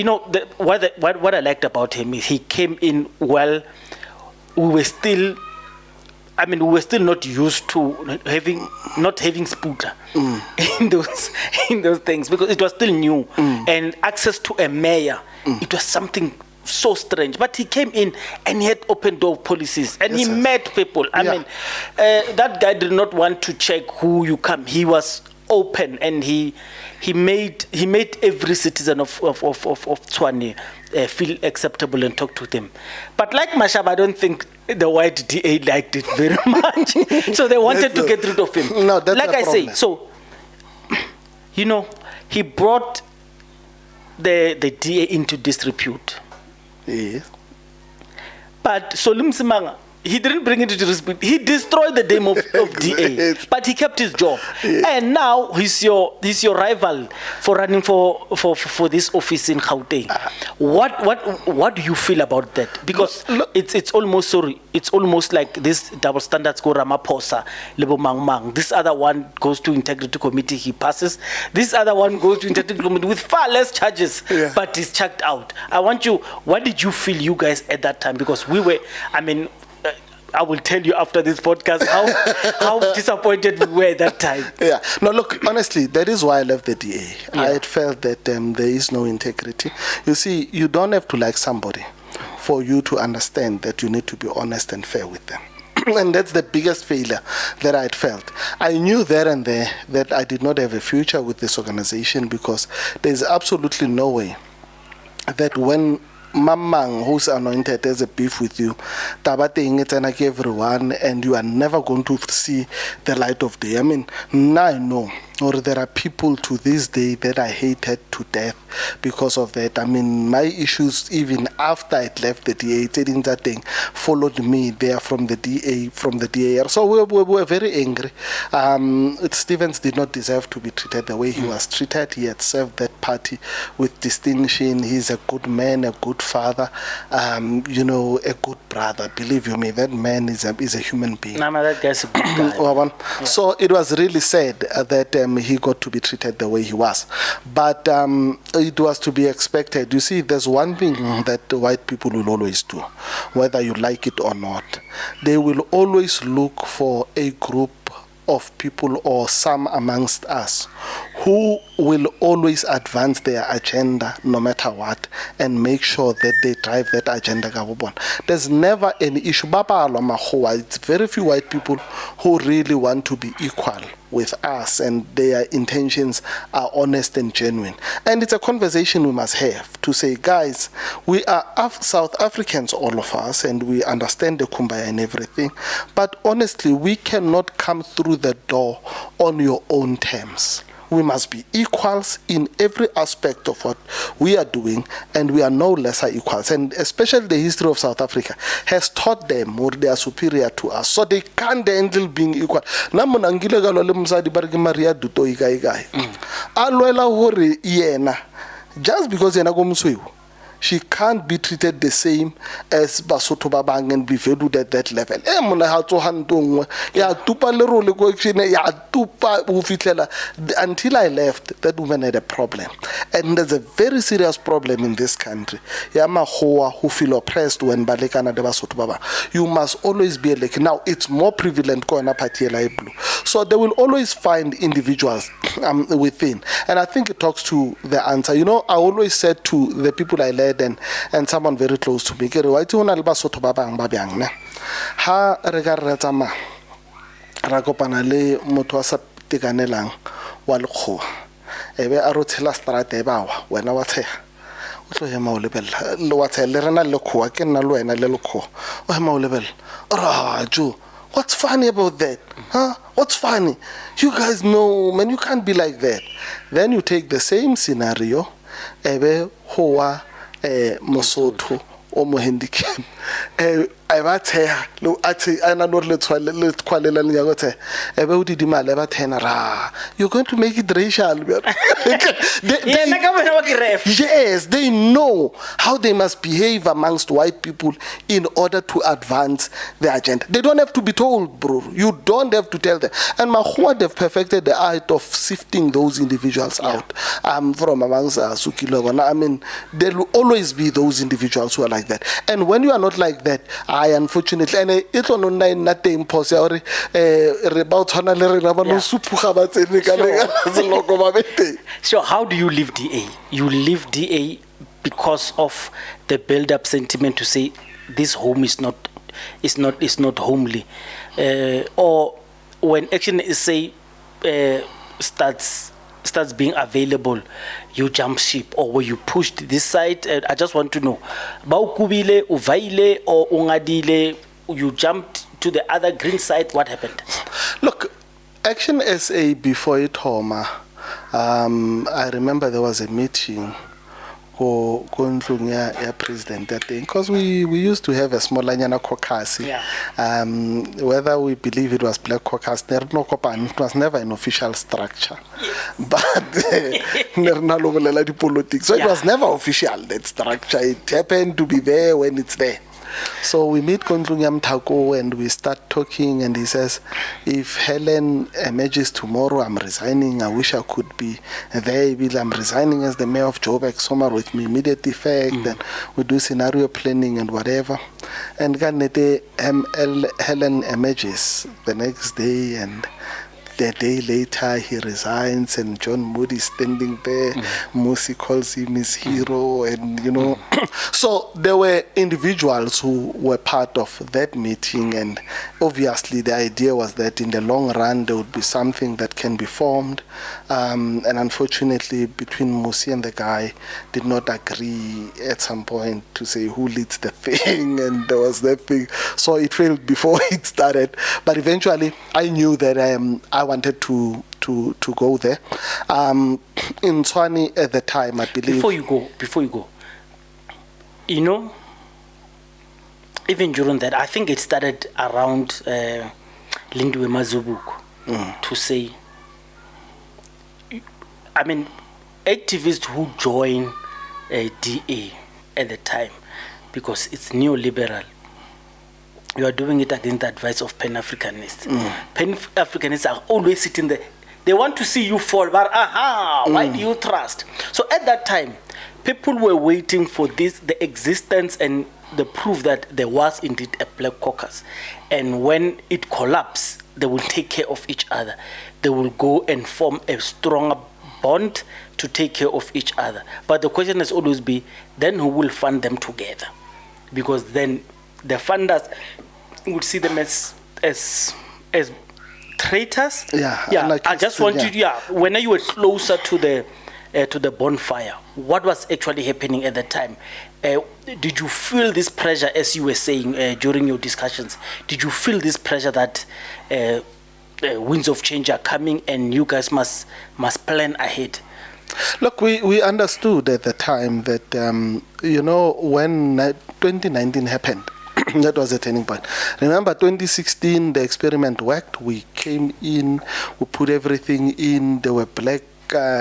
what I liked about him is he came in well. We were still not used to not having spooter in those things, because it was still new, and access to a mayor, it was something so strange. But he came in and he had open door policies, and he met people. I mean, that guy did not want to check who you come. He was open, and he made every citizen of Tshwane feel acceptable and talk to them. But like Mashaba, I don't think the white DA liked it very much, so they wanted to get rid of him. No, that's like I say. So, he brought the DA into disrepute. Yeah. But Solim Simanga, he didn't bring it into disrepute. He destroyed the name of DA, but he kept his job. Yeah. And now he's your rival for running for this office in Gauteng. What do you feel about that? Because it's almost like this double standards go Ramaphosa, Lebo Mang. This other one goes to integrity committee, he passes. This other one goes to integrity committee with far less charges, but he's checked out. What did you feel, you guys, at that time? Because we were, I will tell you after this podcast how disappointed we were at that time. Yeah. No, look, honestly, that is why I left the DA. Yeah. I had felt that there is no integrity. You see, you don't have to like somebody for you to understand that you need to be honest and fair with them. And that's the biggest failure that I had felt. I knew there and there that I did not have a future with this organization, because there's absolutely no way that when Mamang, who's anointed, has a beef with you, Tabateng, it's everyone, and you are never going to see the light of day. I mean, now I know or there are people to this day that I hated to death because of that. I mean, my issues even after I left the DA, that thing followed me there from the DAR. So we were very angry. Stevens did not deserve to be treated the way he was treated. He had served that party with distinction. He's a good man, a good father, a good brother. Believe you me, that man is a human being. No, that guy's a good guy. Yeah. So it was really sad that he got to be treated the way he was. But it was to be expected. You see, there's one thing that white people will always do, whether you like it or not. They will always look for a group of people or some amongst us who will always advance their agenda no matter what and make sure that they drive that agenda. There's never any issue. It's very few white people who really want to be equal with us and their intentions are honest and genuine. And it's a conversation we must have to say, guys, we are South Africans, all of us, and we understand the kumbaya and everything. But honestly, we cannot come through the door on your own terms. We must be equals in every aspect of what we are doing, and we are no lesser equals. And especially the history of South Africa has taught them or they are superior to us, so they can't handle being equal. Just because she can't be treated the same as Basotho Babang and be valued at that level. Until I left, that woman had a problem. And there's a very serious problem in this country. Who feel oppressed when Balekana de Basotho Baba. You must always be like, now it's more prevalent going up at blue. So they will always find individuals within. And I think it talks to the answer. I always said to the people I led and someone very close to me, ha regaretsama rakopana le motho a sa tekanelang wa lekgowa ebe a rothela strata e bawa wena wa theha o tlo hema o lebella le wa theha le rena le lekgowa ke nna le wena le lekgowa o hema o lebella raju. What's funny about that? Huh? What's funny? You guys know, man, you can't be like that. Then you take the same scenario, ebe hoa Mosotho or Mohendicam. I was here. Look, I not let Kuala You're going to make it racial. Yes, they know how they must behave amongst white people in order to advance the agenda. They don't have to be told, bro. You don't have to tell them. And Mahua, they've perfected the art of sifting those individuals out from amongst Sukilogo. I mean, there will always be those individuals who are like that. And when you are not like that, unfortunately, and it on nothing possible. So how do you leave DA? You leave DA because of the build-up sentiment to say this home is not homely, or when action is starts being available, you jump ship, or were you pushed this side? I just want to know. Baukubile, uvaile, or ungadile, you jumped to the other green side. What happened? Look, Action SA before it, Homa. I remember there was a meeting. President that thing, because we used to have a small Lanyana caucus. Whether we believe it was Black Caucus, it was never an official structure. But politics. So it was never official, that structure. It happened to be there when it's there. So we meet Kondlunyam Tako and we start talking, and he says, if Helen emerges tomorrow, I'm resigning. I wish I could be there. I'm resigning as the mayor of Joburg, Somar with me immediate effect, and we do scenario planning and whatever. And Helen emerges the next day, and the day later he resigns, and John Moody is standing there. Musi calls him his hero, and so there were individuals who were part of that meeting, and obviously the idea was that in the long run there would be something that can be formed, and unfortunately between Musi and the guy did not agree at some point to say who leads the thing, and there was that thing, so it failed before it started. But eventually I knew that I wanted to to go there. In Tshwane at the time, I believe. Before you go, you know, even during that, I think it started around Lindiwe Mazobuko to say, I mean, activists who join DA at the time, because it's neoliberal, you are doing it against the advice of Pan-Africanists. Pan-Africanists are always sitting there. They want to see you fall, but why do you trust? So at that time, people were waiting for the existence and the proof that there was indeed a Black Caucus. And when it collapsed, they will take care of each other. They will go and form a stronger bond to take care of each other. But the question has always been, then who will fund them together? Because then the funders would see them as traitors. I just want you. When you were closer to the bonfire, what was actually happening at the time? Did you feel this pressure, as you were saying during your discussions? Did you feel this pressure that winds of change are coming and you guys must plan ahead? Look, we understood at the time that, when 2019 happened, that was a turning point. Remember, 2016, the experiment worked. We came in, we put everything in. There were Black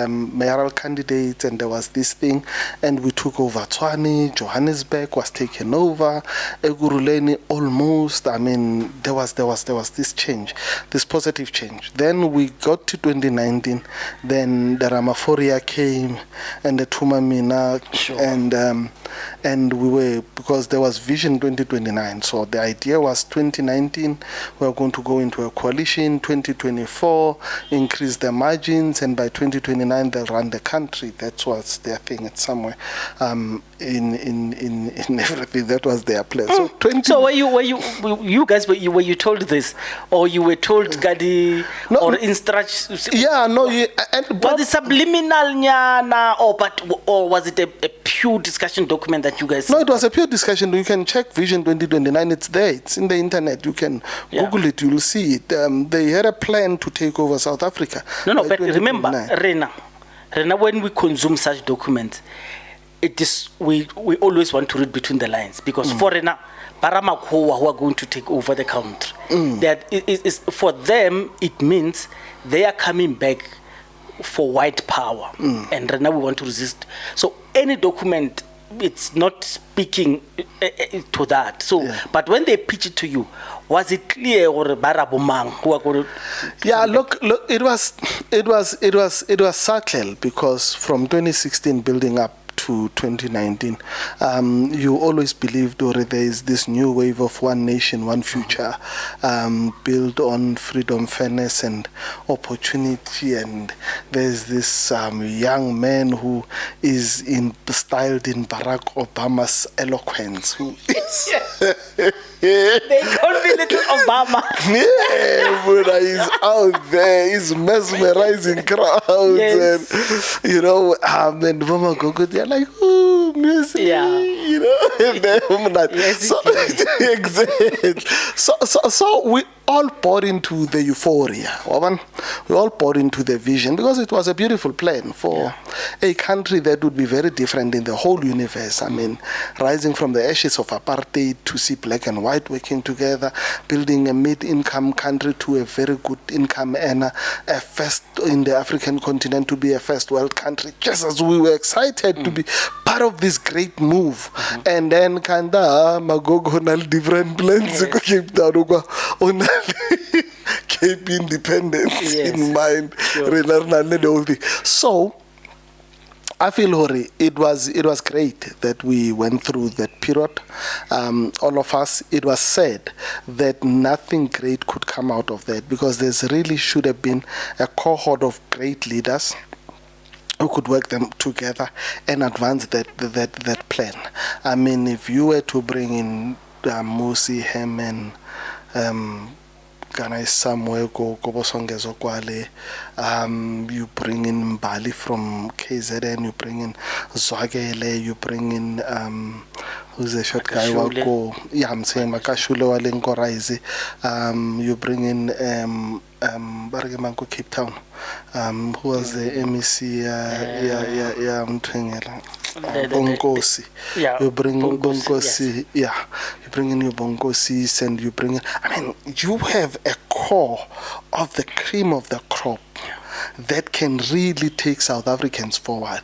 mayoral candidates, and there was this thing, and we took over Tshwane. Johannesburg was taken over. Eguruleni almost. I mean, there was this change, this positive change. Then we got to 2019. Then the Ramaphoria came, and the Tumamina, and we were, because there was Vision 2029. So the idea was 2019 we were going to go into a coalition. 2024 increase the margins, and by 2029 they'll run the country. That was their thing. It's somewhere in everything. That was their plan. So So you guys were you told this, or you were told Gadi, or instruct? Yeah, no. Was it subliminal, nyana, or was it a pure discussion document that you guys? No, it was a pure discussion. You can check Vision 2029. It's there. It's in the internet. You can Google it. You'll see it. They had a plan to take over South Africa. No, but remember, Rena, when we consume such documents, it is we always want to read between the lines, because for Rena, Paramakhoa who are going to take over the country, that is for them it means they are coming back for white power, and right now we want to resist. So any document, it's not speaking to that. So, but when they pitch it to you, was it clear or barabumang who are going to? Yeah, look, it was subtle, because from 2016 building up to 2019, you always believed, or there is this new wave of one nation, one future, built on freedom, fairness, and opportunity. And there's this young man who is styled in Barack Obama's eloquence, who is they call me Little Obama. Yeah, but he's out there, he's mesmerizing crowds, and and Mama Gogo, they're like, oh, music, and then exactly. So we all bought into the euphoria. We all bought into the vision, because it was a beautiful plan for a country that would be very different in the whole universe. I mean, rising from the ashes of apartheid to see black and white working together, building a mid-income country to a very good income earner, a first in the African continent to be a first world country, just as we were excited to be part of this great move. And then Kanda Magogo nal different plans on Cape independence in mind. So I feel, Hori, it was great that we went through that period. All of us, it was said that nothing great could come out of that, because there's really should have been a cohort of great leaders who could work them together and advance that plan. I mean, if you were to bring in Musi, Hemen, Ganai Samuel, Gobosongezo Kwale, you bring in Mbali from KZN, you bring in Zwagele, you bring in who's a short guy. Yeah, I'm saying Makashule Walenko Rise. You bring in Bargamanko Cape Town. Who was the MEC? Bongosi. You bring Bongosi. Yeah, you bring in your Bongosis, and you bring in. I mean, you have a core of the cream of the crop that can really take South Africans forward.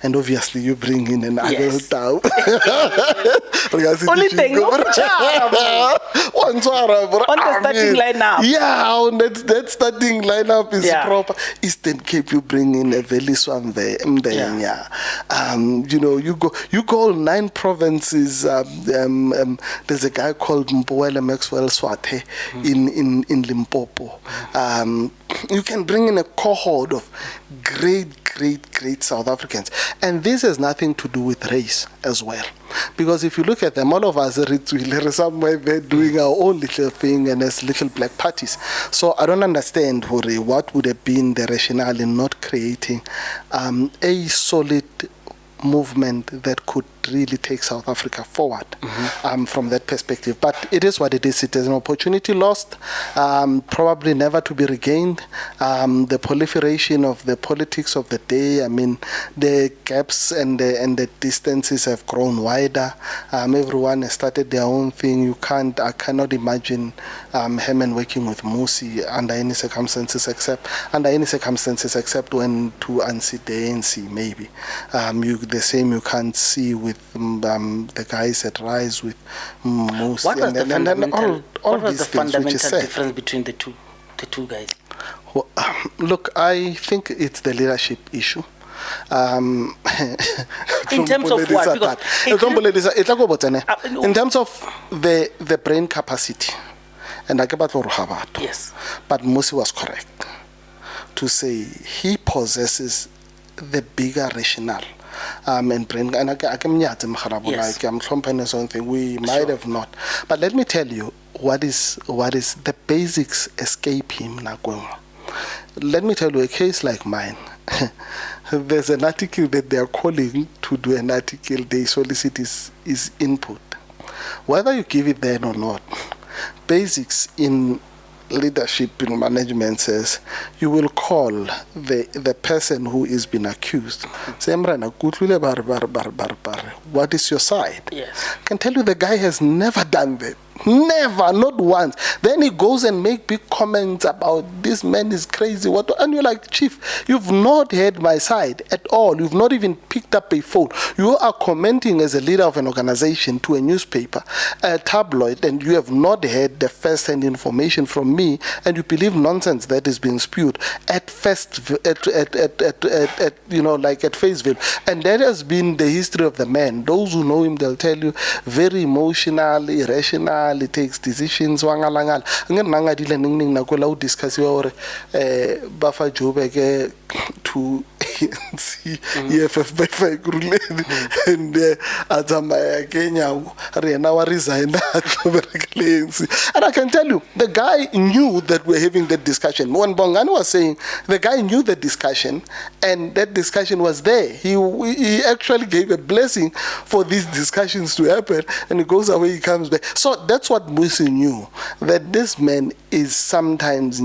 And obviously you bring in an Abel town. Only thing, on the starting lineup. Yeah, that starting lineup is proper. Eastern Cape, you bring in a Veliswan there. You go 9 provinces. There's a guy called Mpoele Maxwell Swate in Limpopo. You can bring in a cohort of great South Africans. And this has nothing to do with race as well. Because if you look at them, all of us are somewhere there doing our own little thing and as little black parties. So I don't understand, Hore, what would have been the rationale in not creating a solid movement that could really take South Africa forward from that perspective. But it is what it is. It is an opportunity lost, probably never to be regained. The proliferation of the politics of the day, I mean, the gaps and the distances have grown wider. Everyone has started their own thing. I cannot imagine Herman working with Musi under any circumstances except when to unseat the ANC, maybe. The same you can't see with the guys at Rise with Musi. What was the fundamental difference between the two guys? Well, look, I think it's the leadership issue. In terms of what? In terms of the brain capacity, and yes, but Musi was correct to say he possesses the bigger rationale. And brain, and we might have not, but let me tell you what is the basics escape him. Let me tell you a case like mine. There's an article that they are calling to do an article. They solicit is input, whether you give it then or not. Basics in leadership in management says you will call the person who is being accused. Say, what is your side? Yes. I can tell you the guy has never done that. Never, not once. Then he goes and make big comments about this man is crazy. And you're like, Chief, you've not heard my side at all. You've not even picked up a phone. You are commenting as a leader of an organization to a newspaper, a tabloid, and you have not heard the first-hand information from me, and you believe nonsense that is being spewed at face value. And that has been the history of the man. Those who know him, they'll tell you, very emotional, irrational. He takes decisions. Wangalangala. Ngena dile ningning na kwela udiscuss yore bafa Joburg to see EFF by Fakuruleni and Azamaya Kenya Rena wa resign. And I can tell you, the guy knew that we're having that discussion. When Bongani was saying, the guy knew the discussion, and that discussion was there. He actually gave a blessing for these discussions to happen, and he goes away, he comes back. So that's what Musi knew, that this man is sometimes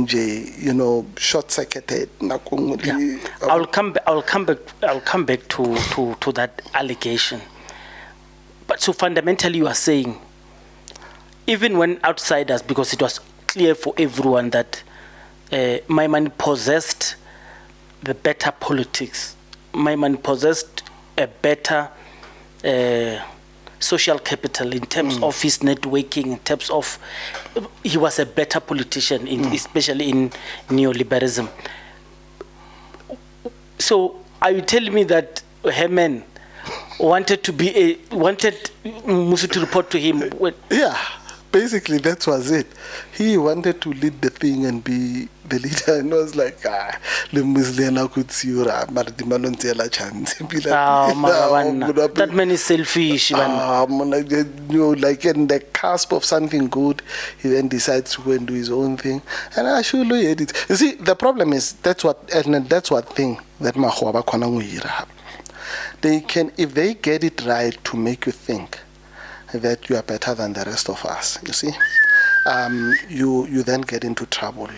short-circuited. Yeah. I'll come back to that allegation. But so fundamentally you are saying, even when outsiders, because it was clear for everyone that my man possessed the better politics, my man possessed a better social capital in terms of his networking, in terms of he was a better politician, especially in neoliberalism. So are you telling me that Herman wanted Musi to report to him? Yeah, basically that was it. He wanted to lead the thing and be the leader, and was like, that man is selfish. Like in the cusp of something good, he then decides to go and do his own thing. And I should look at it. You see, the problem is that's what thing that they can, if they get it right to make you think, that you are better than the rest of us, you see, you then get into trouble.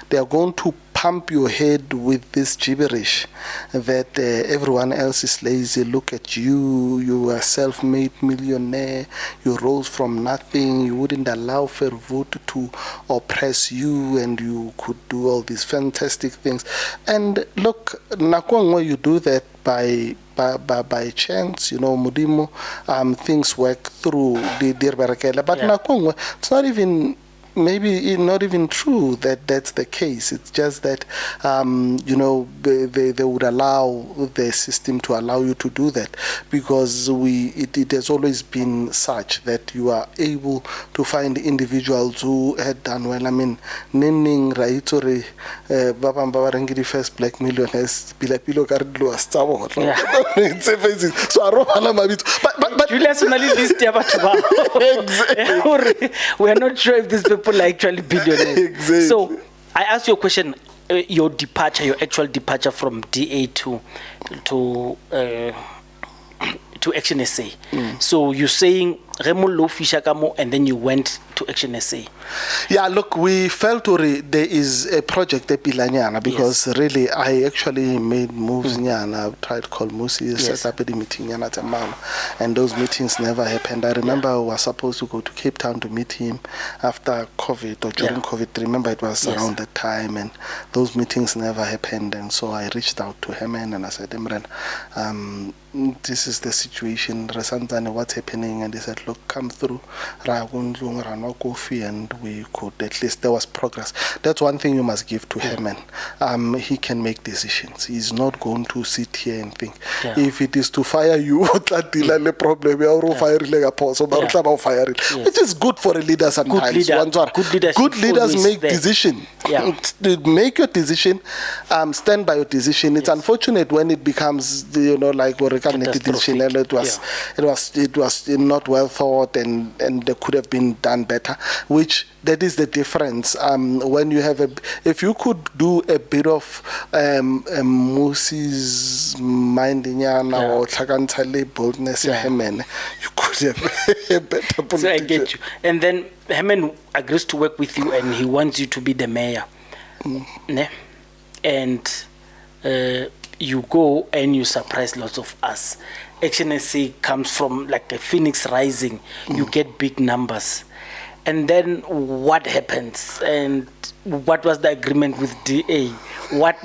They are going to pump your head with this gibberish that everyone else is lazy. Look at you, you are a self-made millionaire, you rose from nothing, you wouldn't allow Verwoerd to oppress you, and you could do all these fantastic things. And look, Nakongwe, you do that by chance, Mudimo, things work through the Dirbarakela. But Nakongwe, it's not even not even true that that's the case. It's just that they would allow the system to allow you to do that, because it has always been such that you are able to find individuals who had done well. I mean, Nining Raitori the first black millionaires Pilapilo Cardlo Astavo. It's amazing. So but Julius we are not sure if these people are actually billionaires. Exactly. So I asked you a question, your actual departure from DA to Action SA. So you're saying Remolo Fishakamo, and then you went to Action SA. Yeah, look, we felt there is a project Pilanyana, because really I actually made moves. I tried to call Musi, set up a meeting and those meetings never happened. I remember I was supposed to go to Cape Town to meet him after COVID or during COVID. Remember, it was around that time, and those meetings never happened. And so I reached out to him and I said, Imran, this is the situation, what's happening? And he said, look, come through, and we could, at least there was progress. That's one thing you must give to Herman. He can make decisions. He's not going to sit here and think, if it is to fire you, which is good for a leader sometimes. Good leaders make decisions. Make your decision, stand by your decision. It's unfortunate when it becomes, like decision. It was not well thought, and they could have been done better. Which that is the difference. When you have if you could do a bit of Musi's mindinyana or Tlakantale boldness, you could have a better politician. So I get you. And then Herman agrees to work with you, and he wants you to be the mayor. And you go and you surprise lots of us. Action SA comes from like a phoenix rising. You get big numbers. And then what happens? And what was the agreement with DA? What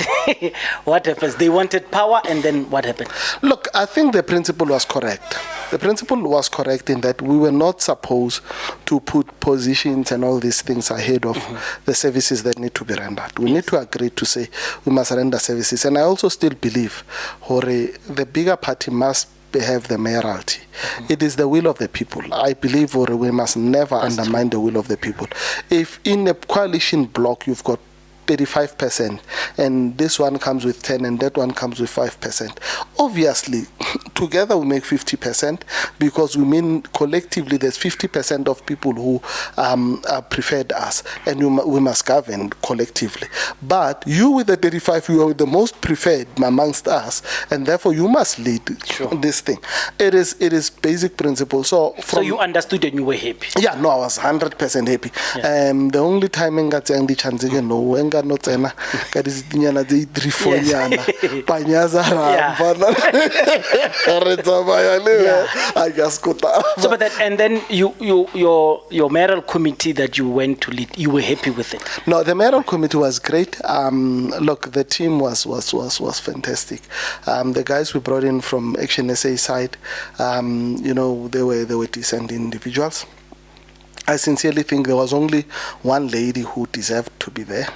happens? They wanted power, and then what happened? Look, I think the principle was correct. The principle was correct in that we were not supposed to put positions and all these things ahead of the services that need to be rendered. We need to agree to say we must render services. And I also still believe the bigger party must have the mayoralty. It is the will of the people. I believe we must never undermine the will of the people. If in a coalition bloc you've got 35%, and this one comes with 10 and that one comes with 5%. Obviously, together we make 50%, because we mean collectively there's 50% of people who preferred us, and we must govern collectively. But you with the 35, you are the most preferred amongst us, and therefore you must lead this thing. It is basic principle. So you understood and you were happy? Yeah, no, I was 100% happy. The only time I got the chance again, no, not ena ka disinyana tse 3-4 nyana panyaza I just got so but that, and then your mayoral committee that you went to lead, you were happy with it? No, the mayoral committee was great. Look, the team was fantastic. The guys we brought in from Action SA side, they were decent individuals. I sincerely think there was only one lady who deserved to be there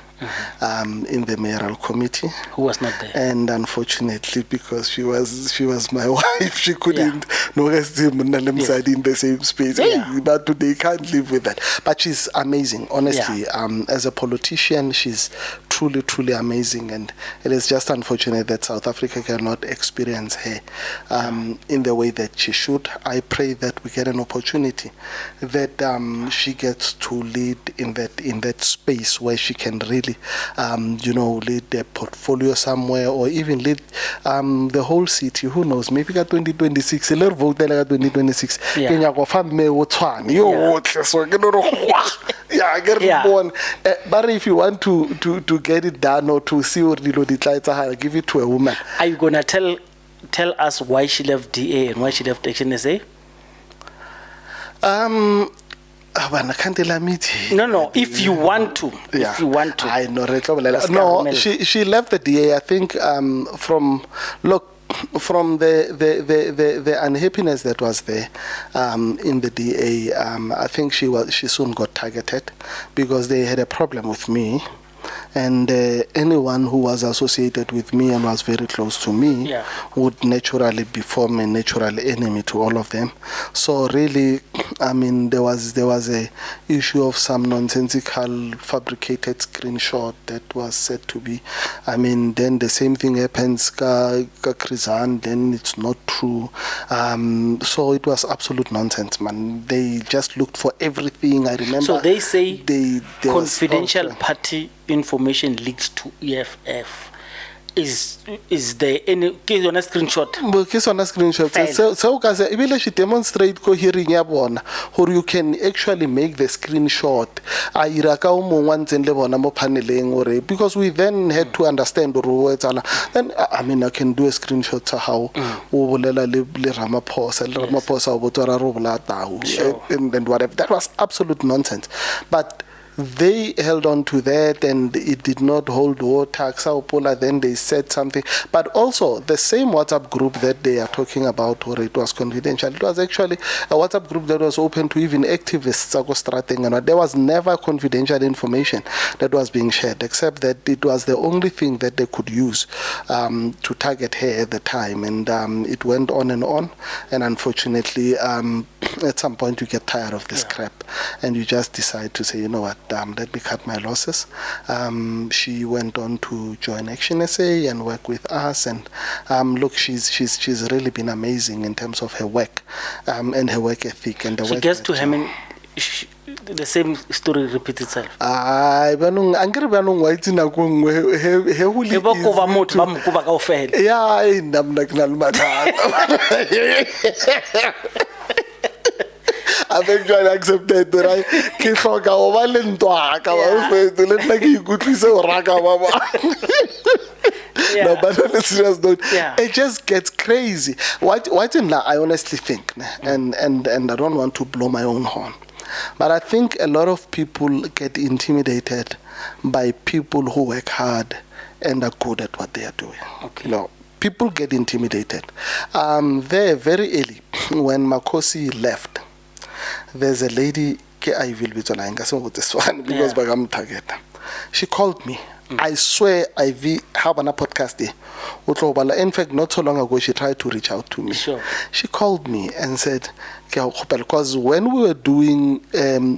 in the mayoral committee. Who was not there? And unfortunately, because she was my wife, she couldn't in the same space. But they can't live with that. But she's amazing, honestly. As a politician, she's truly, truly amazing. And it is just unfortunate that South Africa cannot experience her in the way that she should. I pray that we get an opportunity that she gets to lead in that space where she can really actually, lead their portfolio somewhere, or even lead the whole city. Who knows? Maybe got 2026. A lot of vote like 2026. Kenya go farm me Tshwane. So yeah, I get it born. But if you want to get it done or to see what I'll give it to a woman. Are you gonna tell us why she left DA and why she left Action SA? I can't tell me. No. If you want to, I know. No, she left the DA. I think from the unhappiness that was there in the DA. I think she soon got targeted because they had a problem with me. And anyone who was associated with me and was very close to me would naturally become a natural enemy to all of them. So really, I mean, there was a issue of some nonsensical fabricated screenshot that was said to be. I mean, then the same thing happens ka Krizan, then it's not true. So it was absolute nonsense, man. They just looked for everything. I remember. So they say confidential party information leaked to EFF. Is there any case on a screenshot? Case on a screenshot. So guys, if you demonstrate ko hearing ya bona, or you can actually make the screenshot. Because we then had to understand then I mean I can do a screenshot to how and whatever. That was absolute nonsense. But they held on to that and it did not hold water. Then they said something. But also, the same WhatsApp group that they are talking about, or it was confidential, it was actually a WhatsApp group that was open to even activists. And there was never confidential information that was being shared, except that it was the only thing that they could use to target her at the time. And it went on. And unfortunately, at some point, you get tired of this crap and you just decide to say, you know what, let me cut my losses. She went on to join Action SA and work with us, and look, she's really been amazing in terms of her work and her work ethic and the she work. She gets to him, the same story repeats itself. I've actually accepted that I No, but on a serious note, it just gets crazy. What I honestly think, and I don't want to blow my own horn, but I think a lot of people get intimidated by people who work hard and are good at what they are doing. Okay. People get intimidated. There very early, when Makosi left, there's a lady, because she called me. I swear I have a podcast. In fact, not so long ago, she tried to reach out to me. Sure. She called me and said, because when we were doing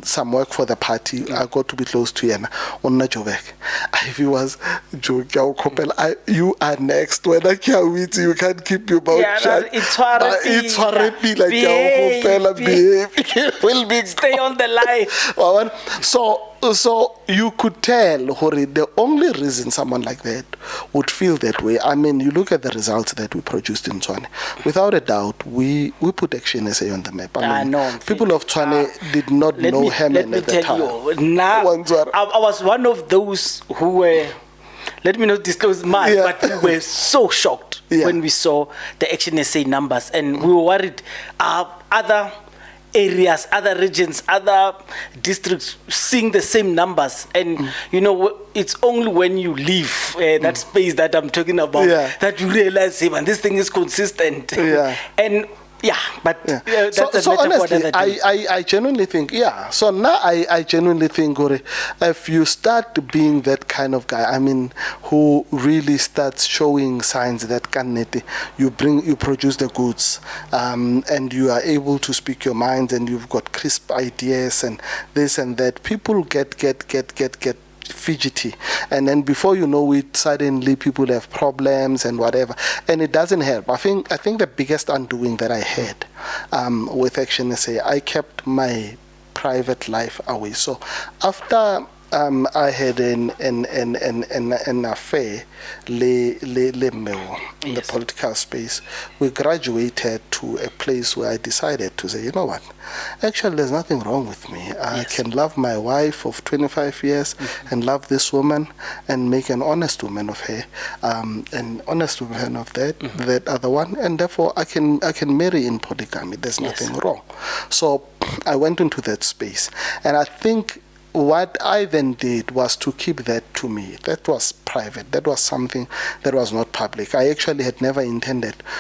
some work for the party, I got to be close to Yana on Najovek. Ivy was joking, you are next. When I can't wait, you can't keep your mouth shut. It's horrible. Like behave. Will be stay on the line. So you could tell, Hori, the only reason someone like that would feel that way. I mean, you look at the results that we produced in Tshwane. Without a doubt, we put Action SA on the map. I mean, people of Tshwane did not know Hammond at the time. Now, I was one of those who were, let me not disclose mine, but we were so shocked when we saw the Action SA numbers, and we were worried. Other areas, other regions, other districts seeing the same numbers, and it's only when you leave that space that I'm talking about that you realize, hey man, this thing is consistent. And that's so honestly, I genuinely think, so now I genuinely think, if you start being that kind of guy, I mean, who really starts showing signs that you produce the goods, and you are able to speak your mind, and you've got crisp ideas and this and that, people get fidgety, and then before you know it, suddenly people have problems and whatever, and it doesn't help. I think the biggest undoing that I had with Action SA, I kept my private life away. So after I had an affair, in the political space. We graduated to a place where I decided to say, you know what, actually there's nothing wrong with me. I can love my wife of 25 years and love this woman and make an honest woman of her, an honest woman of that other one, and therefore I can marry in polygamy. There's nothing wrong. So I went into that space, and I think what I then did was to keep that to me. That was private. That was something that was not public. I actually had never intended